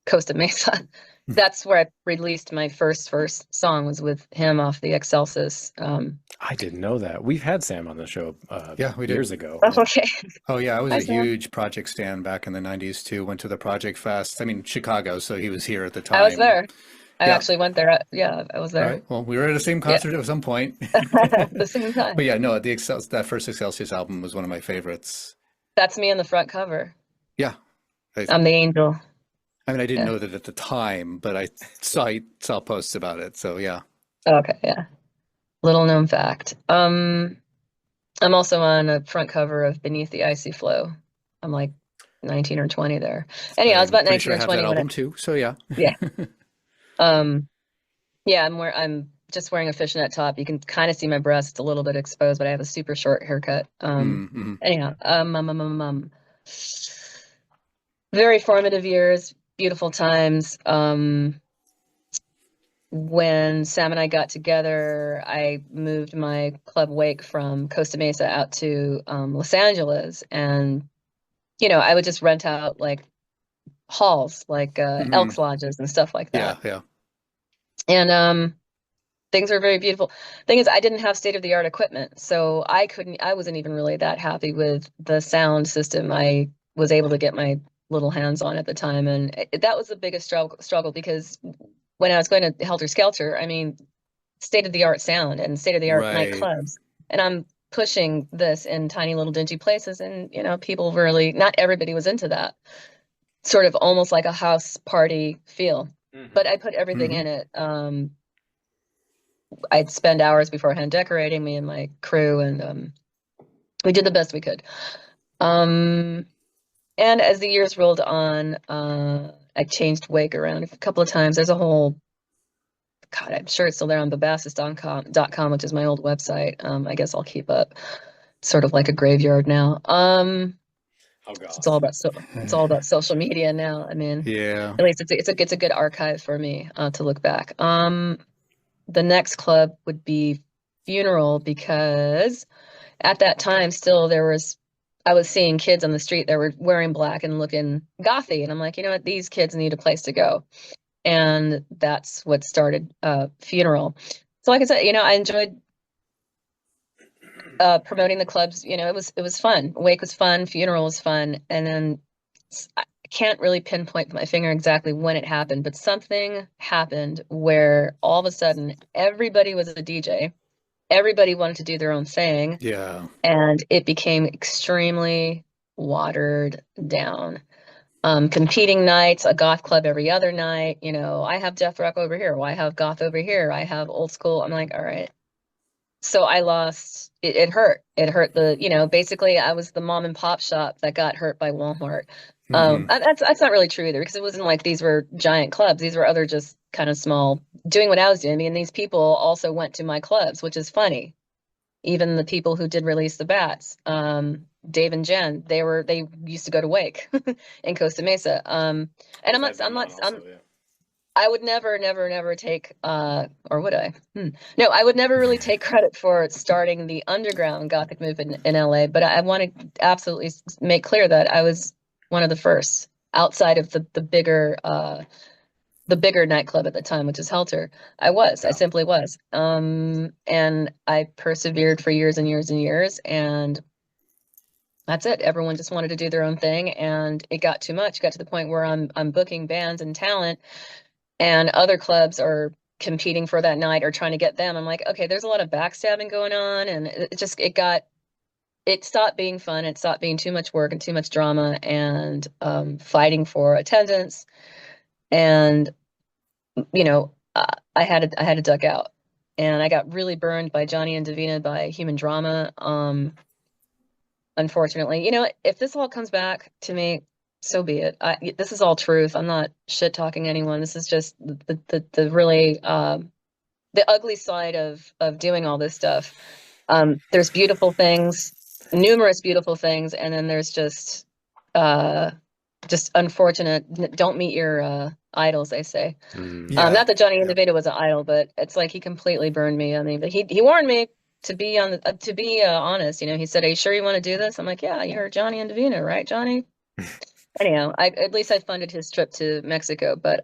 Costa Mesa. That's where I released my first song, was with him off the Excelsis. I didn't know that. We've had Sam on the show Yeah, we did. years ago. Oh, Yeah. okay. Oh yeah, I was Hi, a Sam. huge Project stan back in the 90s too. Went to the Project Fest. I mean, Chicago, so he was here at the I was time. there. I Yeah. actually went there. Yeah, I was All there. right. Well, we were at the same Yeah, concert at some point. at the same time. But yeah, no, that first Excelsius album was one of my favorites. That's me on the front cover. Yeah. I, I'm the angel. I mean, I didn't Yeah. know that at the time, but I saw posts about it. So yeah. Okay, yeah. Little known fact. I'm also on a front cover of Beneath the Icy Flow. I'm like 19 or 20 there. Anyhow, I was I'm about pretty 19 sure I or have that 20 when album too. So yeah. yeah. Yeah, I'm just wearing a fishnet top. You can kind of see my breast. It's a little bit exposed, but I have a super short haircut. Mm-hmm. Anyhow, very formative years, beautiful times. When Sam and I got together, I moved my club Wake from Costa Mesa out to Los Angeles, and I would just rent out like halls, like Mm-hmm. Elks Lodges and stuff like Yeah, that. yeah. And things were very beautiful. Thing is, I didn't have state-of-the-art equipment, so I wasn't even really that happy with the sound system I was able to get my little hands on at the time, and that was the biggest struggle because when I was going to Helter Skelter, I mean, state-of-the-art sound and state-of-the-art Right. nightclubs, and I'm pushing this in tiny little dingy places, and people really, not everybody was into that sort of almost like a house party feel. But I put everything Mm-hmm. in it. I'd spend hours beforehand decorating, me and my crew, and we did the best we could. And as the years rolled on, I changed Wake around a couple of times. There's a whole, God, I'm sure it's still there on babassus.com, which is my old website. I guess I'll keep up. Sort of like a graveyard now. Oh It's all goth. about it's all about social media now. I mean, Yeah. at least it's a good archive for me to look back. The next club would be Funeral, because at that time still I was seeing kids on the street that were wearing black and looking gothy, and I'm like, you know what, these kids need a place to go, and that's what started Funeral. So like I said, I enjoyed promoting the clubs. It was fun. Wake was fun, Funeral was fun, and then I can't really pinpoint my finger exactly when it happened, but something happened where all of a sudden everybody was a DJ. Everybody wanted to do their own thing, Yeah. and it became extremely watered down. Competing nights, a goth club every other night. I have death rock over here. Well, I have goth over here. I have old school. I'm like, all right. So I lost. It hurt. It hurt basically I was the mom and pop shop that got hurt by Walmart. Mm-hmm. That's not really true either, because it wasn't like these were giant clubs. These were other just kind of small, doing what I was doing. I mean, these people also went to my clubs, which is funny. Even the people who did release the bats, Dave and Jen, they used to go to Wake in Costa Mesa. And I've been on I'm also, yeah. I would never, never, never take, or would I? No, I would never really take credit for starting the underground Gothic movement in LA, but I want to absolutely make clear that I was one of the first outside of the bigger nightclub at the time, which is Helter. I Yeah. simply was. And I persevered for years and years and years, and that's it. Everyone just wanted to do their own thing, and it got too much. It got to the point where I'm booking bands and talent, and other clubs are competing for that night or trying to get them. I'm like, okay, there's a lot of backstabbing going on, and it stopped being fun. It stopped being too much work and too much drama and fighting for attendance. And I had to duck out, and I got really burned by Johnny and Davina by human drama. Unfortunately, if this all comes back to me, so be it. This is all truth. I'm not shit talking anyone. This is just the really the ugly side of doing all this stuff. There's beautiful things, numerous beautiful things, and then there's just unfortunate. Don't meet your idols, they say. Yeah. Not that Johnny Individa was an idol, but it's like he completely burned me. I mean, but he warned me to be honest. He said, "Are you sure you want to do this?" I'm like, "Yeah, you're Johnny Individa, right, Johnny?" Anyhow, at least I funded his trip to Mexico. But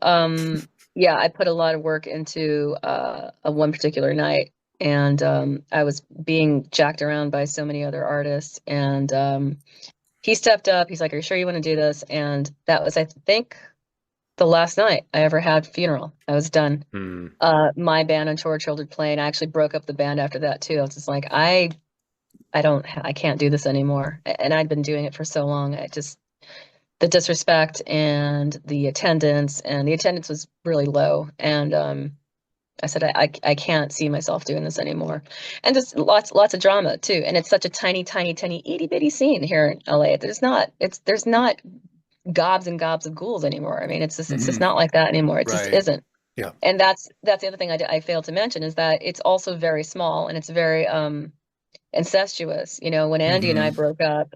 yeah, I put a lot of work into a one particular night, and I was being jacked around by so many other artists, and he stepped up. He's like, "Are you sure you want to do this?" And that was, I think, the last night I ever had funeral. I was done. My band on Tour Children played. I actually broke up the band after that too. I was just like, I can't do this anymore. And I'd been doing it for so long. The disrespect and the attendance was really low. And I said, I can't see myself doing this anymore. And just lots of drama too. And it's such a tiny, tiny, tiny, itty bitty scene here in LA. There's not gobs and gobs of ghouls anymore. I mean, it's just not like that anymore. It just isn't. Yeah. And that's the other thing I failed to mention, is that it's also very small, and it's very incestuous. When Andy and I broke up,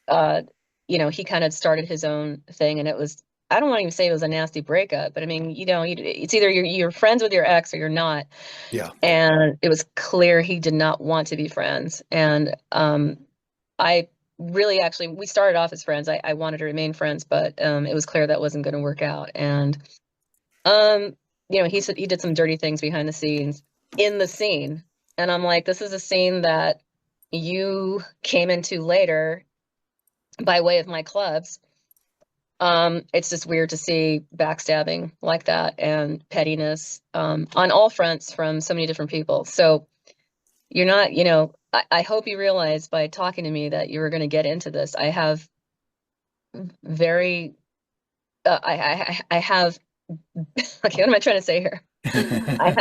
he kind of started his own thing, and it was, I don't want to even say it was a nasty breakup, but I mean, it's either you're friends with your ex or you're not. Yeah. And it was clear he did not want to be friends. And I really, actually, we started off as friends. I wanted to remain friends, but it was clear that wasn't going to work out. And he said he did some dirty things behind the scenes in the scene, and I'm like, this is a scene that you came into later by way of my clubs. It's just weird to see backstabbing like that and pettiness on all fronts from so many different people. So you're not, I hope you realize by talking to me that you were going to get into this. I have very, I have, okay, what am I trying to say here? I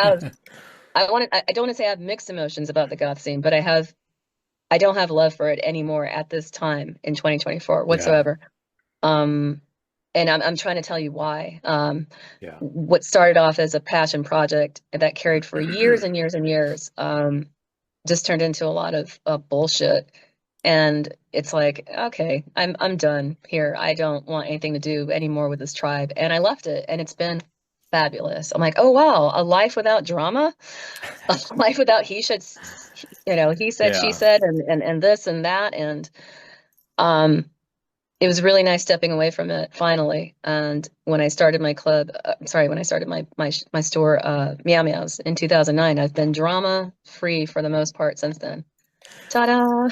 don't want to say I have mixed emotions about the goth scene, but I don't have love for it anymore at this time in 2024 whatsoever. And I'm trying to tell you why. What started off as a passion project that carried for years and years and years, just turned into a lot of bullshit. And it's like, okay, I'm done here. I don't want anything to do anymore with this tribe. And I left it, and it's been fabulous. I'm like, oh wow, a life without drama, a life without he said, she said, and this and that. And it was really nice stepping away from it finally. And when I started my club, when I started my store, MeowMeowz, in 2009, I've been drama free for the most part since then. Ta-da!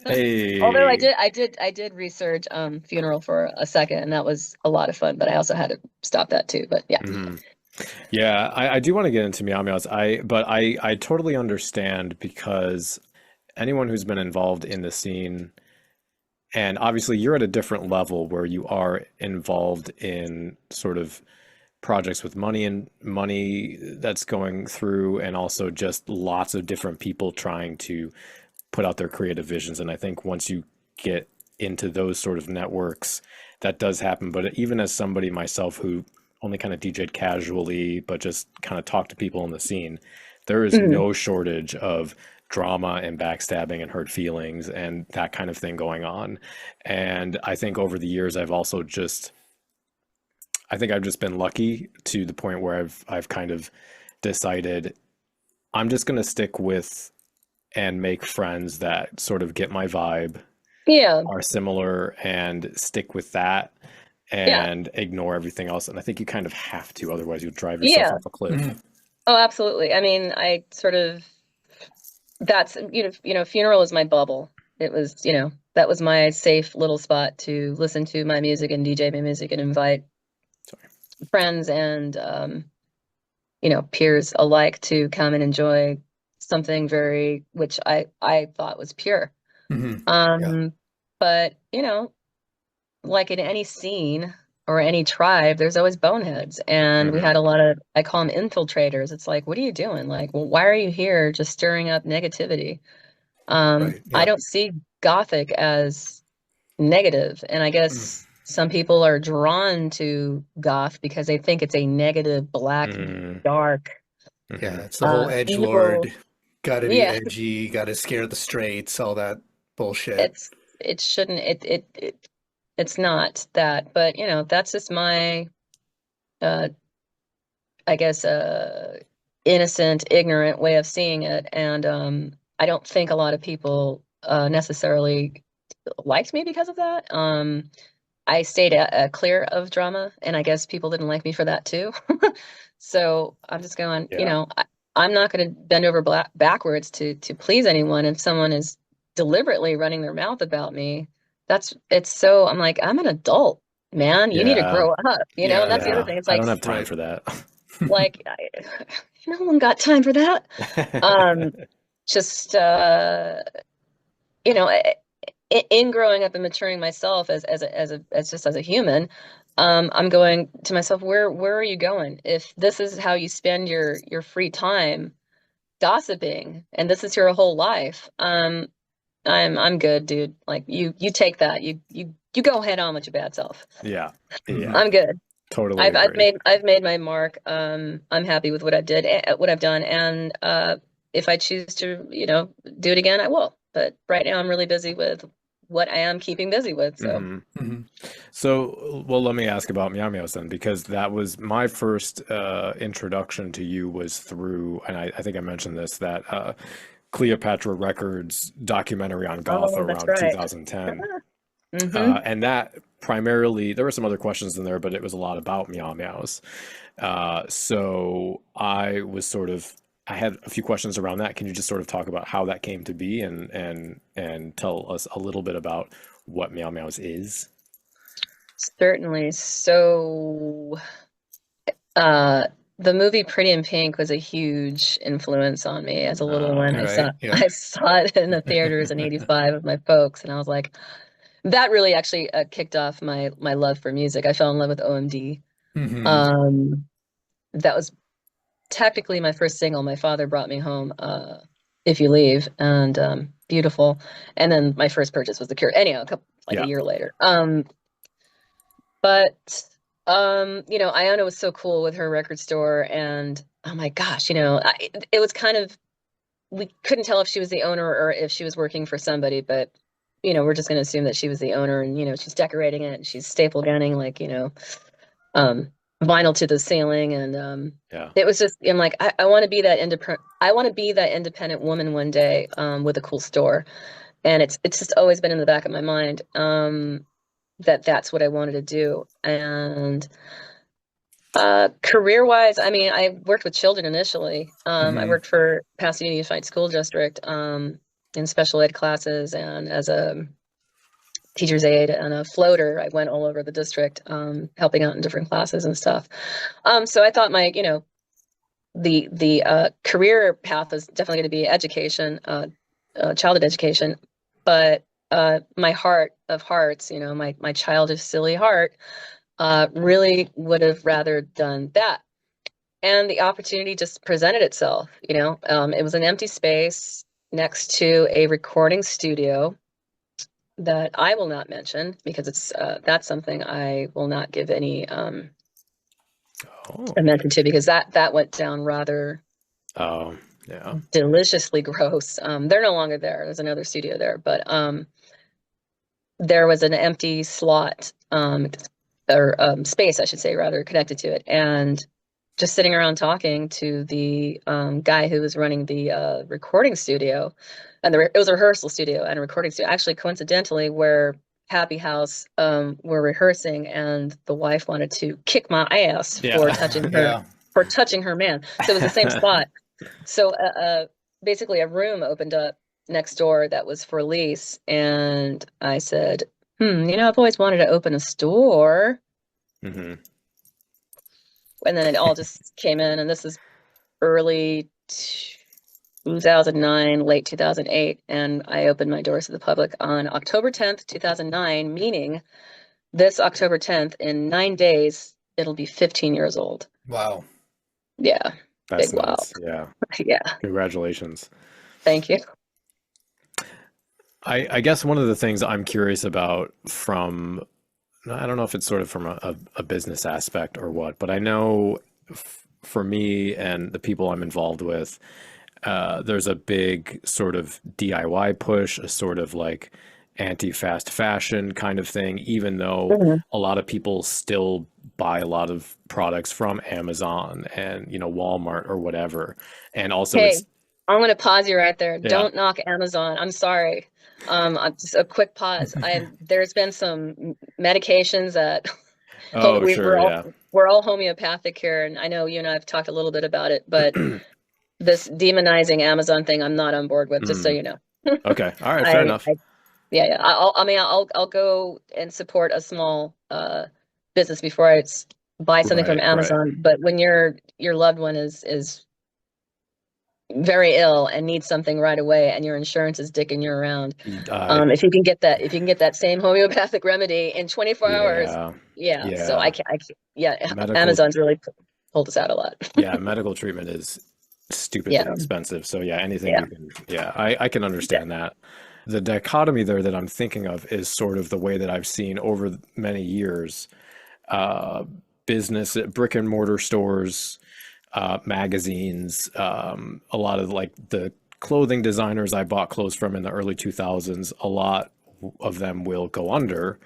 Hey. Although I did research funeral for a second, and that was a lot of fun, but I also had to stop that too. But yeah. Yeah, I do want to get into MeowMeowz. But I totally understand, because anyone who's been involved in the scene, and obviously you're at a different level where you are involved in sort of projects with money that's going through, and also just lots of different people trying to put out their creative visions. And I think once you get into those sort of networks, that does happen. But even as somebody myself who only kind of DJ'd casually, but just kind of talked to people in the scene, there is no shortage of drama and backstabbing and hurt feelings and that kind of thing going on. And I think over the years, I've just been lucky to the point where I've kind of decided I'm just going to stick with and make friends that sort of get my vibe, are similar, and stick with that, and ignore everything else. And I think you kind of have to, otherwise you'll drive yourself off a cliff. Oh, absolutely. I mean, I sort of, that's, funeral is my bubble. It was, that was my safe little spot to listen to my music and DJ my music and invite friends and peers alike to come and enjoy something which I thought was pure. Yeah. But like in any scene or any tribe, there's always boneheads. And we had a lot of, I call them infiltrators. It's like, what are you doing? Like, well, why are you here just stirring up negativity? Right. I Yeah. don't see Gothic as negative. And I Mm. guess some people are drawn to goth because they think it's a negative, black, dark, Yeah. It's the whole evil. edgelord, gotta be Yeah, edgy, gotta scare the straights, all that bullshit. it shouldn't, it's not that. But, that's just my, uh, I guess, innocent, ignorant way of seeing it. And I don't think a lot of people necessarily liked me because of that. I stayed clear of drama, and I guess people didn't like me for that too. So I'm just going, Yeah. I'm not going to bend over backwards to please anyone. If someone is deliberately running their mouth about me, it's so, I'm like, I'm an adult, man. You need to Yeah. grow up, and Yeah. that's the other Yeah. thing. It's I like, don't have time Right. for that. like no one got time for that. Um, just you know, in growing up and maturing myself as a human, I'm going to myself, where are you going? If this is how you spend your free time gossiping, and this is your whole life, I'm good, dude. Like you take that, you go head on with your bad self. Yeah. Hmm. Yeah. I'm good. Totally I've agree. made my mark. I'm happy with what I've done, and if I choose to, do it again, I will. But right now, I'm really busy with what I am keeping busy with. So, Hmm. Hmm. So, well, let me ask about MeowMeowz then, because that was my first introduction to you was through, and I think I mentioned this, that Cleopatra Records documentary on Goth oh, that's around right. 2010. Mm-hmm. And that primarily, there were some other questions in there, but it was a lot about MeowMeowz. So I had a few questions around that. Can you just sort of talk about how that came to be and tell us a little bit about what MeowMeowz is? Certainly. So, uh, the movie Pretty in Pink was a huge influence on me as a little one. All I right. saw Yeah. I saw it in the theaters in '85 with my folks, and I was like, that really actually kicked off my love for music. I fell in love with OMD. Hmm. Um, that was technically my first single. My father brought me home, "If You Leave," and beautiful. And then my first purchase was The Cure. Anyhow, like a Yeah. year later. But Iona was so cool with her record store, and oh my gosh, it was kind of, we couldn't tell if she was the owner or if she was working for somebody, but we're just going to assume that she was the owner, and she's decorating it, and she's staple gunning, like, um vinyl to the ceiling, and Yeah. it was just, I'm like, I want to be that independent woman one day, with a cool store. And it's just always been in the back of my mind, that that's what I wanted to do. And career wise, I mean, I worked with children initially. I Hmm. worked for Pasadena Unified School District, in special ed classes, and as a teacher's aide and a floater. I went all over the district, helping out in different classes and stuff. So I thought the career path was definitely going to be education, childhood education, but my heart of hearts, my childish, silly heart, really would have rather done that. And the opportunity just presented itself. It was an empty space next to a recording studio that I will not mention because that's something I will not give any Oh. mention to, because that went down rather Oh. Yeah. deliciously gross. They're no longer there. There's another studio there, but there was an empty slot, or space, I should say, rather, connected to it, and just sitting around talking to the guy who was running the recording studio, and it was a rehearsal studio and a recording studio, actually, coincidentally, where Happy House were rehearsing, and the wife wanted to kick my ass for Yeah. touching her man. So it was the same spot. So basically, a room opened up next door that was for lease, and I said, I've always wanted to open a store. Hmm. and then it all just came in, and this is early 2009, late 2008, and I opened my doors to the public on October 10th, 2009, meaning this October 10th, in 9 days, it'll be 15 years old. Wow. Yeah, That's big wow. nuts. Yeah. Yeah, Congratulations. thank you. I guess one of the things I'm curious about from, I don't know if it's sort of from a business aspect or what, but I know for me and the people I'm involved with, there's a big sort of DIY push, a sort of like anti-fast fashion kind of thing, even though Mhm. a lot of people still buy a lot of products from Amazon and, you know, Walmart or whatever. And also Hey, it's, I'm gonna pause you right there. yeah. Don't knock Amazon. I'm sorry. Just a quick pause. There's been some medications that Oh, we're sure. all Yeah. we're all homeopathic here, and I know you and I have talked a little bit about it, but this demonizing Amazon thing, I'm not on board with. Just so Mm. you know. Okay. All right. Fair I, enough. I yeah, yeah. I'll go and support a small business before buy something from Right. Right. Amazon. But when your loved one is very ill and needs something right away, and your insurance is dicking you around, I, if you can get that same homeopathic remedy in 24 hours, yeah. yeah. So Yeah. yeah, Medical, Amazon's really pulled us out a lot. yeah. Medical treatment is stupidly Yeah, expensive. So yeah, anything yeah, you can, yeah, I can yeah. understand that. The dichotomy there that I'm thinking of is sort of the way that I've seen over many years, uh, business, brick and mortar stores, magazines, a lot of like the clothing designers I bought clothes from in the early 2000s, a lot of them will go under,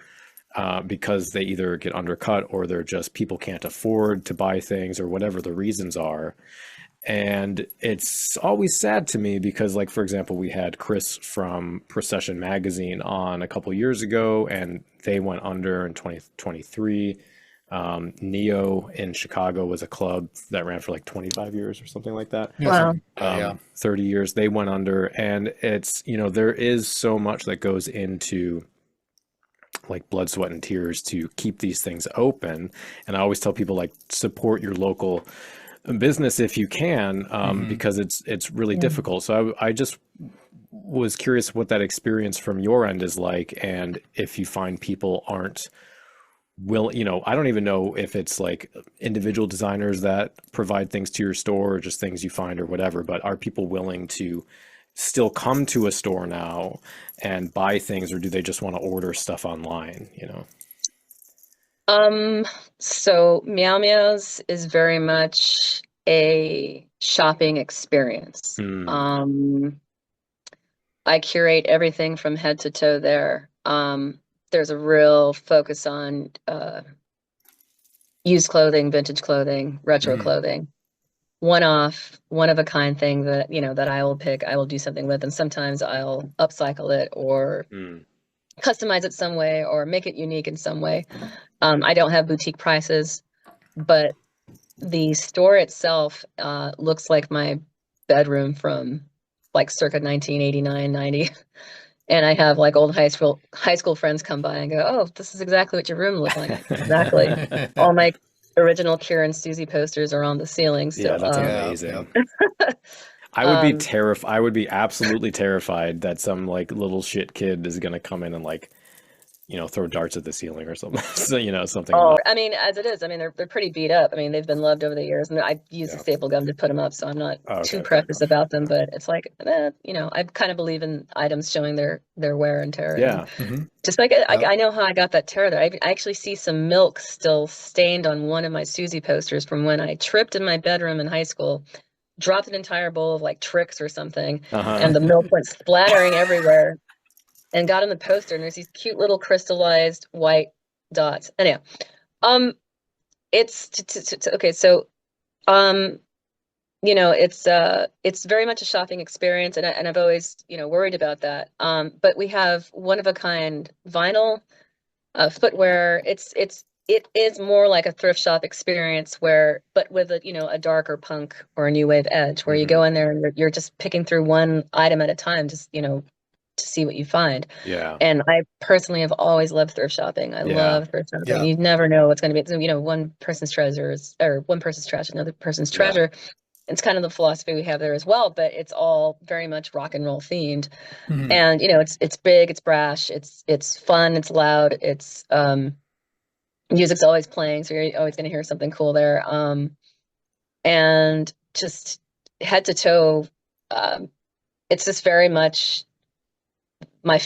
because they either get undercut or they're just people can't afford to buy things or whatever the reasons are. And it's always sad to me because, like, for example, we had Chris from Procession Magazine on a couple years ago, and they went under in 2023. Neo in Chicago was a club that ran for like 25 years or something like that. Yeah, Wow. something like that, yeah. 30 years, they went under. And it's, you know, there is so much that goes into like blood, sweat, and tears to keep these things open. And I always tell people, like, support your local business if you can, because it's really Yeah. difficult. So I just was curious what that experience from your end is like, and if you find people aren't will, you know, I don't even know if it's like individual designers that provide things to your store or just things you find or whatever, but are people willing to still come to a store now and buy things, or do they just want to order stuff online, you know? So MeowMeowz is very much a shopping experience. Hmm. I curate everything from head to toe there. There's a real focus on used clothing, vintage clothing, retro Mhm. clothing, one-off, one-of-a-kind thing that, you know, that I will pick, I will do something with, and sometimes I'll upcycle it or Hmm. customize it some way or make it unique in some way. I don't have boutique prices, but the store itself looks like my bedroom from like circa 1989, 90. And I have like old high school friends come by and go, "Oh, this is exactly what your room looked like." Exactly. All my original Kira and Siouxsie posters are on the ceiling. Yeah, So, that's Yeah, yeah. amazing. I would be um, terrified. I would be absolutely terrified that some like little shit kid is gonna come in and, like, you know, throw darts at the ceiling or something. So, you know, something oh, not. I mean, as it is, I mean, they're pretty beat up. I mean, they've been loved over the years, and I use a Yeah. staple gun to put them up, so I'm not Oh, too okay, fair precious enough. about them. But it's like, you know, I kind of believe in items showing their wear and tear, and Yeah. Mhm. just like Yep. I know how I got that tear there. I actually see some milk still stained on one of my Siouxsie posters from when I tripped in my bedroom in high school, dropped an entire bowl of like tricks or something, Uh-huh. and the milk went splattering everywhere and got on the poster. And there's these cute little crystallized white dots. Anyhow, um, it's okay. So, um, you know, it's very much a shopping experience, and I've always, you know, worried about that. But we have one of a kind vinyl footwear. It is more like a thrift shop experience where, but with a, you know, a darker punk or a new wave edge, where you Hmm. go in there and you're just picking through one item at a time, just, you know, to see what you find. Yeah. And I personally have always loved thrift shopping. I Yeah. love thrift shopping. Yeah. You never know what's going to be. So, you know, one person's treasure is, or one person's trash, another person's Yeah. treasure. It's kind of the philosophy we have there as well, but it's all very much rock and roll themed. Mhm. And you know, it's big, it's brash, it's fun, it's loud, it's music's always playing, so you're always going to hear something cool there. And just head to toe, um, it's just very much my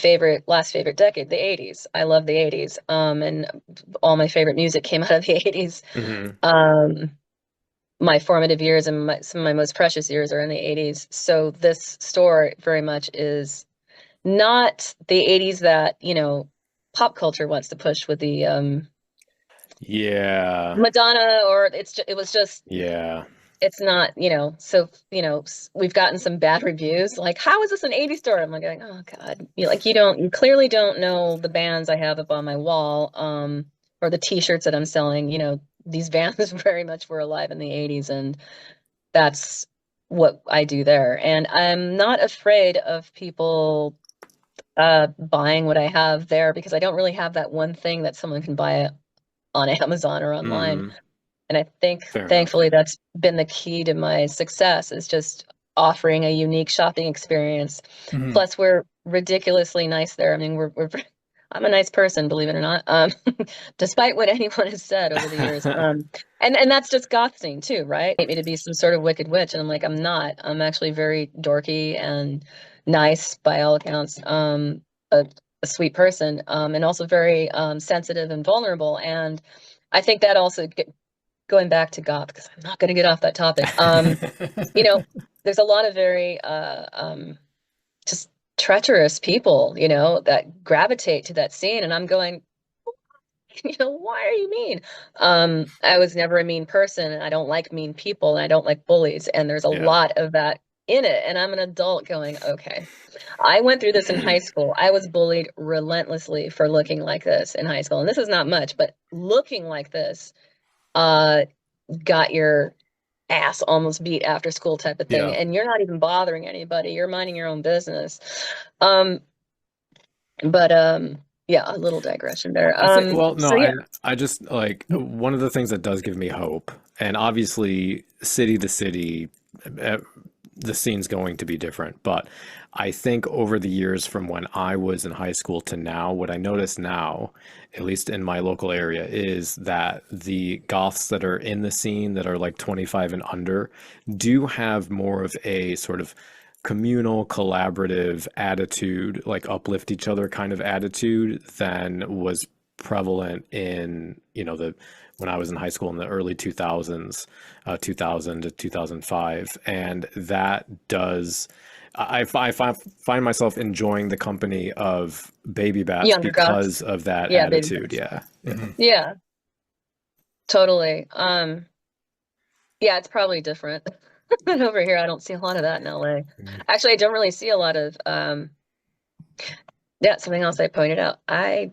last favorite decade, the 80s. I love the 80s. And all my favorite music came out of the 80s. Hmm. Um, my formative years and some of my most precious years are in the 80s. So this store very much is not the 80s that, you know, pop culture wants to push with the Yeah. Madonna, or it was just, Yeah. it's not, you know, so, you know, we've gotten some bad reviews like, how is this an 80s store? I'm like, going, oh God, you clearly don't know the bands I have up on my wall, or the t-shirts that I'm selling. You know, these bands very much were alive in the 80s, and that's what I do there. And I'm not afraid of people buying what I have there, because I don't really have that one thing that someone can buy on Amazon or online. Hmm. And I think, Fair enough. thankfully, that's been the key to my success, is just offering a unique shopping experience. Mhm. Plus, we're ridiculously nice there. I mean, I'm a nice person, believe it or not, despite what anyone has said over the years. And that's just goth scene too, right? They me to be some sort of wicked witch, and I'm like, I'm not. I'm actually very dorky and nice by all accounts. A, a sweet person, and also very sensitive and vulnerable. And I think that also, going back to goth, because I'm not going to get off that topic. You know, there's a lot of very just treacherous people, you know, that gravitate to that scene, and I'm going, you know, why are you mean? I was never a mean person, and I don't like mean people, and I don't like bullies, and there's a Yeah. lot of that in it. And I'm an adult going, okay, I went through this in high school. I was bullied relentlessly for looking like this in high school, and this is not much, but looking like this uh got your ass almost beat after school type of thing, Yeah. and you're not even bothering anybody, you're minding your own business. um but yeah, a little digression there. I think, well, no, So yeah. I just like one of the things that does give me hope, and obviously city to city, uh, the scene's going to be different, but I think over the years from when I was in high school to now, what I notice now, at least in my local area, is that the goths that are in the scene that are like 25 and under do have more of a sort of communal, collaborative attitude, like uplift each other kind of attitude than was prevalent in, you know, the when I was in high school in the early 2000s, 2000 to 2005. And that does, find myself enjoying the company of baby bats Younger goths. because of that Yeah, baby attitude. boots. Yeah. Yeah. Mhm. Yeah, totally. Yeah, it's probably different. Over here I don't see a lot of that in LA. Actually, I don't really see a lot of yeah, something else I pointed out, I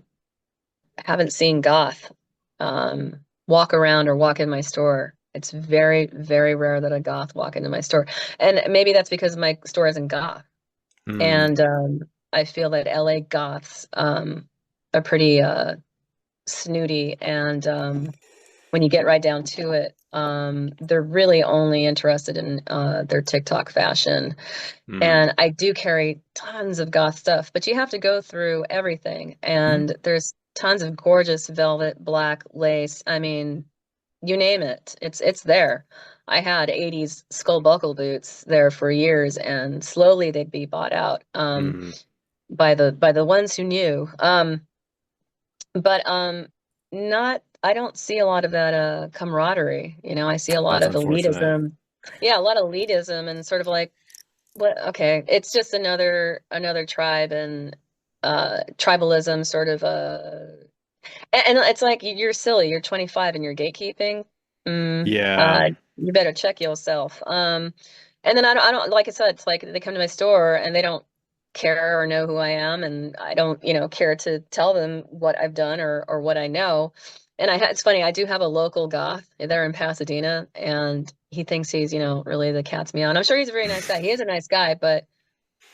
haven't seen goth walk around or walk in my store. It's very, very rare that a goth walk into my store. And maybe that's because my store isn't goth. Mm, And I feel that LA goths are pretty snooty. And when you get right down to it, they're really only interested in their TikTok fashion. mm, And I do carry tons of goth stuff, but you have to go through everything. Mhm. And there's tons of gorgeous velvet, black lace. I mean, you name it, it's there. I had 80s skull buckle boots there for years, and slowly they'd be bought out mm. by the ones who knew. But not I don't see a lot of that camaraderie. You know, I see a lot That's of unfortunate. elitism. Yeah, a lot of elitism, and sort of like, what, okay, it's just another tribe, and tribalism sort of and it's like, you're silly, you're 25 and you're gatekeeping. Yeah. You better check yourself. And then I don't, like I said, it's like they come to my store and they don't care or know who I am, and I don't, you know, care to tell them what I've done or what I know. And it's funny, I do have a local goth there in Pasadena, and he thinks he's, you know, really the cat's meow. And I'm sure he's a very nice guy. He is a nice guy, but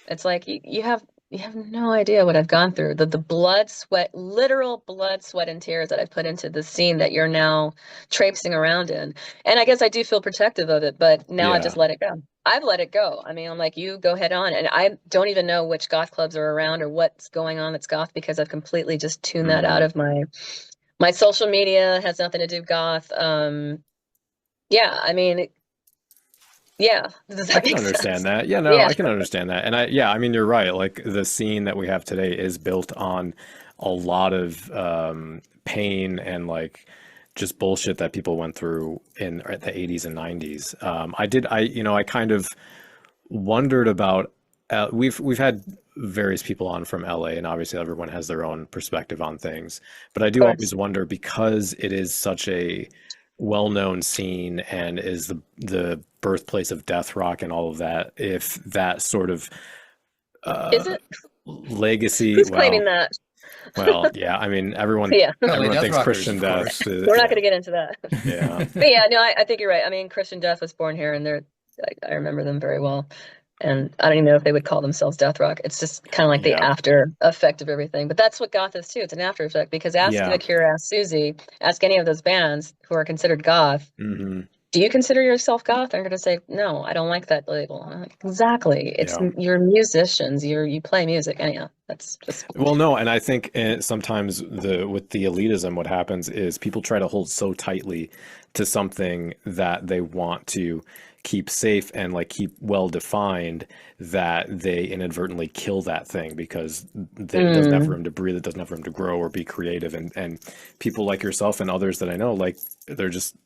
it's like, you have you have no idea what I've gone through. The blood, sweat, literal blood, sweat, and tears that I've put into the scene that you're now traipsing around in. And I guess I do feel protective of it, but now I just let it go. I've let it go. I mean, I'm like, you go head on. And I don't even know which goth clubs are around or what's going on that's goth, because I've completely just tuned that out of my social media. It has nothing to do with goth. Yeah, I mean, yeah. Does that I can make understand sense? that. Yeah, no, Yeah. I can understand that. And I mean, you're right. Like the scene that we have today is built on a lot of pain and like just bullshit that people went through in the 80s and 90s. I kind of wondered about, we've had various people on from LA, and obviously everyone has their own perspective on things. But I Of do course. always wonder, because it is such a well-known scene and is the birthplace of death rock and all of that, if that sort of Is uh, it? legacy, Who's claiming that? well, yeah, I mean, everyone Yeah, LA everyone Death thinks Rockers, Christian of death course. we're not yeah, going to get into that. yeah, But yeah, no, I think you're right. I mean, Christian Death was born here, and I remember them very well. And I don't even know if they would call themselves death rock. It's just kind of like the yeah, after effect of everything. But that's what goth is too. It's an after effect, because ask yeah. The Cure, ask Siouxsie, ask any of those bands who are considered goth. Hmm. Do you consider yourself goth? They're going to say, no, I don't like that label. I'm like, exactly. It's Yeah. you're musicians. You play music. Anyhow, that's just Well, no, and I think sometimes with the elitism, what happens is people try to hold so tightly to something that they want to keep safe and like keep well defined, that they inadvertently kill that thing, because it doesn't have mm, room to breathe, it doesn't have room to grow or be creative. And people like yourself and others that I know, like they're just,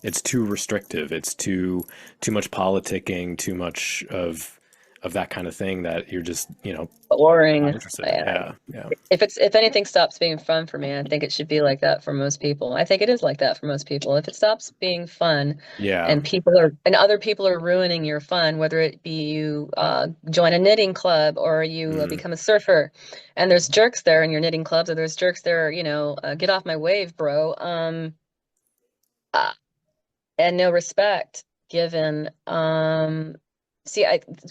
it's too restrictive. It's too much politicking, too much of that kind of thing, that you're just, not boring. interested in. Yeah, yeah, If anything stops being fun for me, I think it should be like that for most people. I think it is like that for most people. If it stops being fun, yeah. and other people are ruining your fun, whether it be you join a knitting club, or you Hmm. become a surfer, and there's jerks there in your knitting clubs, or there's jerks there, get off my wave, bro. Uh, and no respect given. See,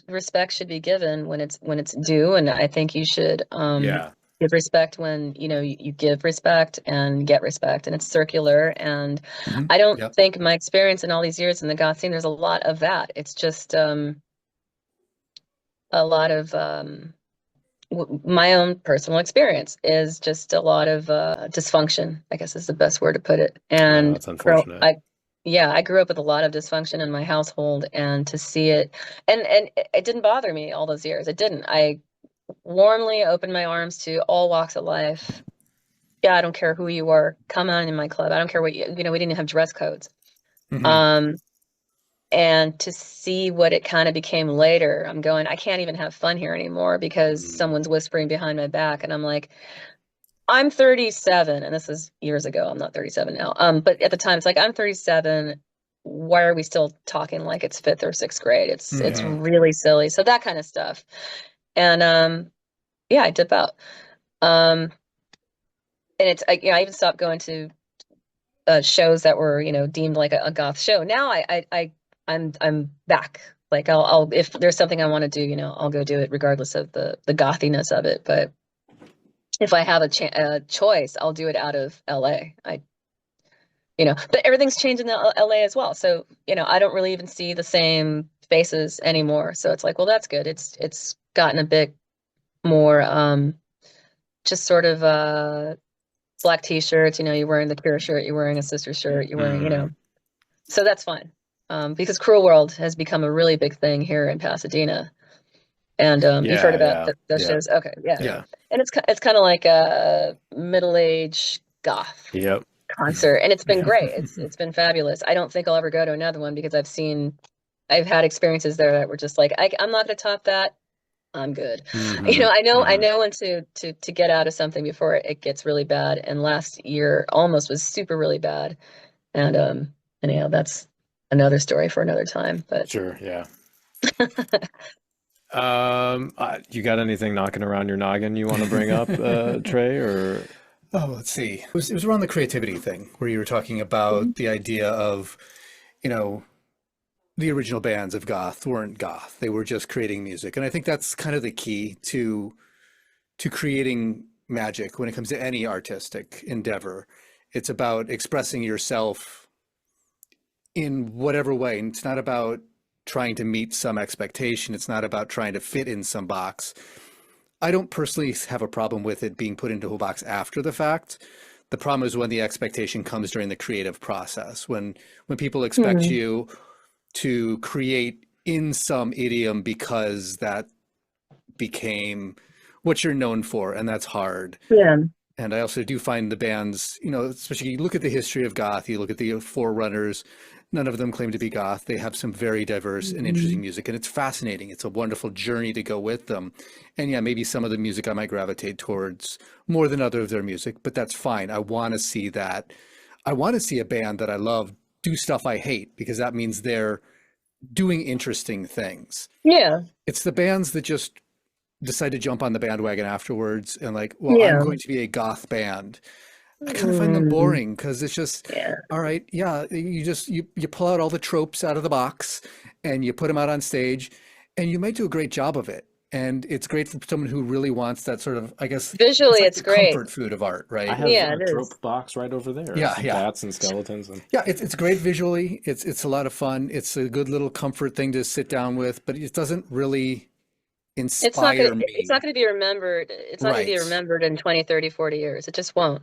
respect should be given when it's due, and I think you should Yeah. give respect when you give respect and get respect, and it's circular. And Hmm. I don't Yep. think my experience in all these years in the goth scene, there's a lot of that. It's just a lot of my own personal experience is just a lot of dysfunction, I guess is the best word to put it. Yeah, And that's unfortunate. I grew up with a lot of dysfunction in my household, and to see it, and it didn't bother me all those years. It didn't. I warmly opened my arms to all walks of life. Yeah, I don't care who you are. Come on in my club. I don't care what we didn't have dress codes. Hmm. Um, and to see what it kind of became later, I'm going, I can't even have fun here anymore because Mm. someone's whispering behind my back. And I'm like, I'm 37, and this is years ago. I'm not 37 now. But at the time, it's like, I'm 37. Why are we still talking like it's fifth or sixth grade? It's Yeah. Hmm. really silly. So that kind of stuff. And yeah, I dip out. Um, and I even stopped going to shows that were deemed like a goth show. Now I'm back. Like I'll if there's something I want to do, I'll go do it regardless of the gothiness of it. But if I have a choice, I'll do it out of LA. But everything's changed in LA as well. So, I don't really even see the same faces anymore. So it's like, well, that's good. It's gotten a bit more just sort of black t-shirts, you're wearing the Cure shirt, you're wearing a Sister shirt, you're wearing, Mm. so that's fine. Because Cruel World has become a really big thing here in Pasadena. And you've heard Yeah, about yeah, those yeah, shows. Okay, yeah. yeah. Yeah. And it's kind of like a middle-aged goth Yep. concert, and it's been great. It's been fabulous. I don't think I'll ever go to another one because I've had experiences there that were just like, I'm not going to top that. I'm good. Hmm. I Hmm. know when to get out of something before it gets really bad. And last year almost was super really bad. And anyhow, that's another story for another time. But Sure, yeah. You got anything knocking around your noggin you want to bring up, Trey, or? Oh, let's see. It was around the creativity thing where you were talking about the idea of, you know, the original bands of goth weren't goth. They were just creating music. And I think that's kind of the key to to creating magic when it comes to any artistic endeavor. It's about expressing yourself in whatever way. And it's not about trying to meet some expectation. It's not about trying to fit in some box. I don't personally have a problem with it being put into a box after the fact. The problem is when the expectation comes during the creative process, when people expect you to create in some idiom because that became what you're known for, and that's hard. Yeah. And I also do find the bands, you know, especially you look at the history of goth, you look at the forerunners, none of them claim to be goth. They have some very diverse and interesting music, and it's fascinating. It's a wonderful journey to go with them. And yeah, maybe some of the music I might gravitate towards more than other of their music, but that's fine. I want to see that. I want to see a band that I love do stuff I hate, because that means they're doing interesting things. Yeah. It's the bands that just decide to jump on the bandwagon afterwards and like, well, Yeah. I'm going to be a goth band. I kind of find them boring, because it's just, all right, yeah, you pull out all the tropes out of the box and you put them out on stage, and you might do a great job of it. And it's great for someone who really wants that sort of, I guess, Visually, like it's the great. comfort food of art, right? I have Yeah, a it trope is. box right over there. Yeah, Some yeah. bats and skeletons. And Yeah, it's great visually. It's a lot of fun. It's a good little comfort thing to sit down with, but it doesn't really inspire me. It's not gonna be remembered. It's not gonna be Right. remembered in 20, 30, 40 years. It just won't.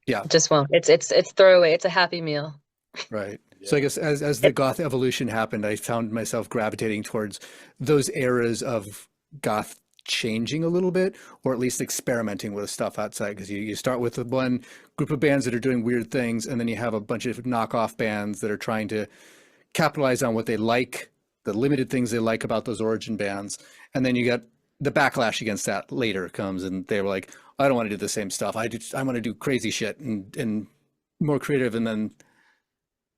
Yeah, It just won't. It's throwaway. It's a happy meal. right. So I guess as the goth evolution happened, I found myself gravitating towards those eras of goth changing a little bit, or at least experimenting with stuff outside. Because you start with the one group of bands that are doing weird things, and then you have a bunch of knockoff bands that are trying to capitalize on what they like, the limited things they like about those origin bands. And then you get the backlash against that later comes, and they were like, I don't want to do the same stuff. I want to do crazy shit and more creative. And then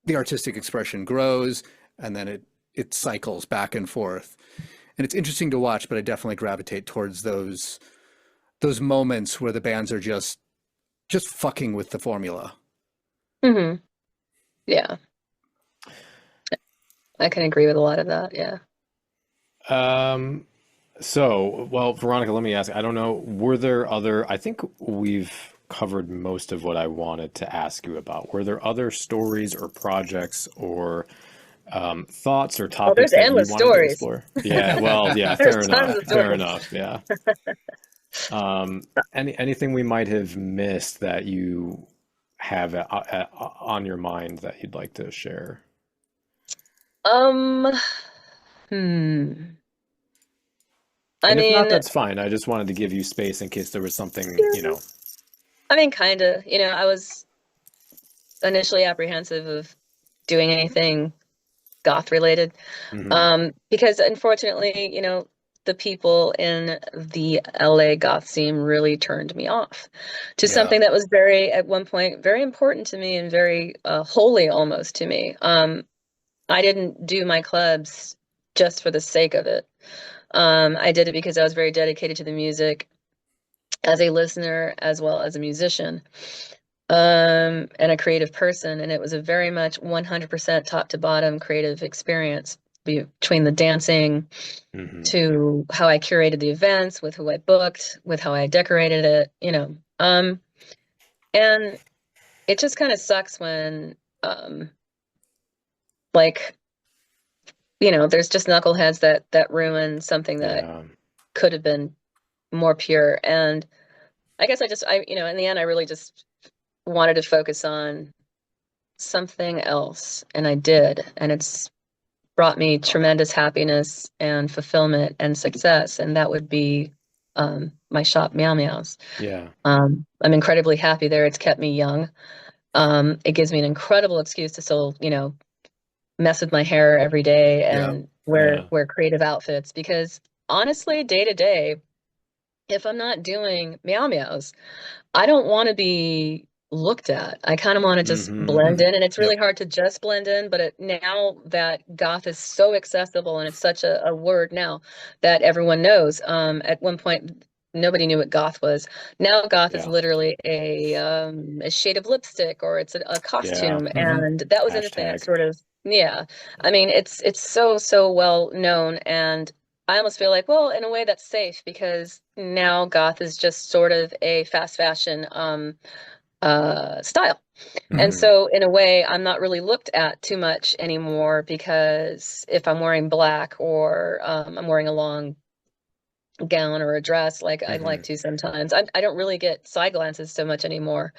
the artistic expression grows, and then it cycles back and forth. And it's interesting to watch, but I definitely gravitate towards those moments where the bands are just fucking with the formula. Hmm. Yeah. I can agree with a lot of that. Yeah. So, well, Veronica, let me ask, I don't know, were there other, I think we've covered most of what I wanted to ask you about. Were there other stories or projects or thoughts or Well, topics there's that you endless wanted to stories. explore? Yeah, well, yeah, There's fair tons enough, of fair stories. enough, yeah. Anything we might have missed that you have on your mind that you'd like to share? Um, hmm. I And if not, mean, that's fine. I just wanted to give you space in case there was something, you know. kind of, I was initially apprehensive of doing anything goth related. Mhm. Because unfortunately, the people in the LA goth scene really turned me off to Yeah. something that was at one point, very important to me and very holy almost to me. I didn't do my clubs just for the sake of it. I did it because I was very dedicated to the music as a listener as well as a musician, and a creative person. And it was a very much 100% top to bottom creative experience between the dancing Mhm. to how I curated the events, with who I booked, with how I decorated it, and it just kind of sucks when, like, there's just knuckleheads that ruin something that Yeah. could have been more pure. And I guess in the end, I really just wanted to focus on something else, and I did, and it's brought me tremendous happiness and fulfillment and success, and that would be my shop, MeowMeowz. Yeah. I'm incredibly happy there. It's kept me young. It gives me an incredible excuse to still, mess with my hair every day Yeah. and wear Yeah. creative outfits, because honestly, day to day, if I'm not doing MeowMeowz, I don't want to be looked at. I kind of want to just Mhm. blend in, and it's Yep. really hard to just blend in. But now that goth is so accessible, and it's such a word now that everyone knows. At one point, nobody knew what goth was. Now goth is Yeah. literally a shade of lipstick, or it's a Yeah. costume, and that was anything that Hashtag. sort of, yeah. I mean, it's so well known, and I almost feel like, well, in a way that's safe because now goth is just sort of a fast fashion style. And Mhm. so in a way, I'm not really looked at too much anymore because if I'm wearing black or I'm wearing a long gown or a dress, like I like Mhm. to sometimes, I don't really get side glances so much anymore.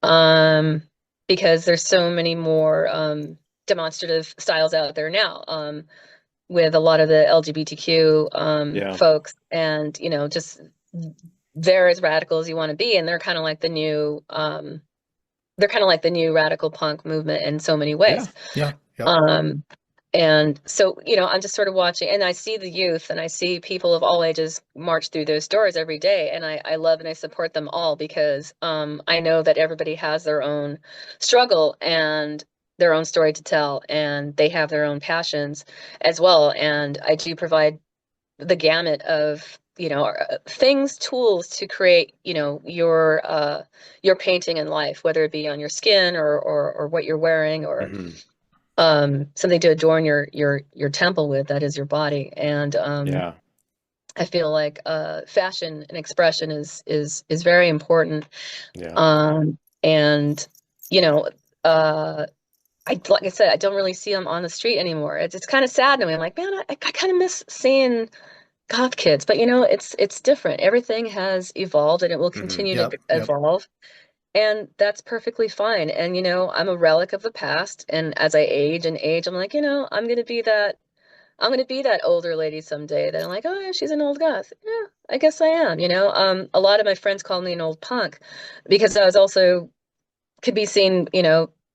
Um, because there's so many more demonstrative styles out there now. With a lot of the LGBTQ Yeah. folks, and just they're as radical as you want to be, and they're kind of like the new radical punk movement in so many Yeah. ways. Yeah. Yep. Um, and so, I'm just sort of watching, and I see the youth and I see people of all ages march through those doors every day. And I love and I support them all because I know that everybody has their own struggle and their own story to tell, and they have their own passions as well. And I do provide the gamut of things, tools to create your painting in life, whether it be on your skin or what you're wearing, or Mhm. something to adorn your temple with, that is your body. And Yeah. I feel like fashion and expression is very important. Yeah. And you know like I said, I don't really see them on the street anymore. It's kind of sad to me. I'm like, man, I kind of miss seeing goth kids, but it's different. Everything has evolved and it will Mhm. continue to Yep. Yep. evolve, and that's perfectly fine. And I'm a relic of the past, and as I age and age, I'm like, I'm gonna be that older lady someday that I'm like, oh yeah, she's an old goth. Yeah, I guess I am. A lot of my friends call me an old punk because I was also could be seen,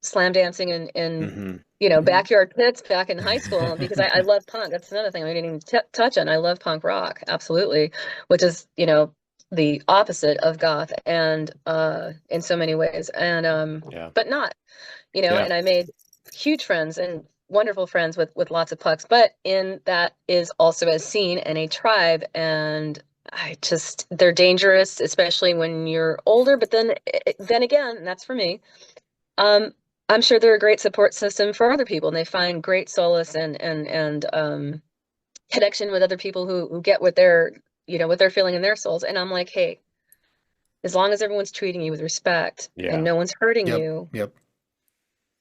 slam dancing in Mhm. backyard pits back in high school because I love punk. That's another thing I didn't even touch on. I love punk rock, absolutely, which is, the opposite of goth, and in so many ways, and Yeah. but not, Yeah. and I made huge friends and wonderful friends with lots of pucks, but in that is also a scene and a tribe, and they're dangerous, especially when you're older, but then again, and that's for me. um, I'm sure they're a great support system for other people, and they find great solace and connection with other people who get what they're feeling in their souls. And I'm like, hey, as long as everyone's treating you with respect and Yeah. no one's hurting Yep. you, Yep.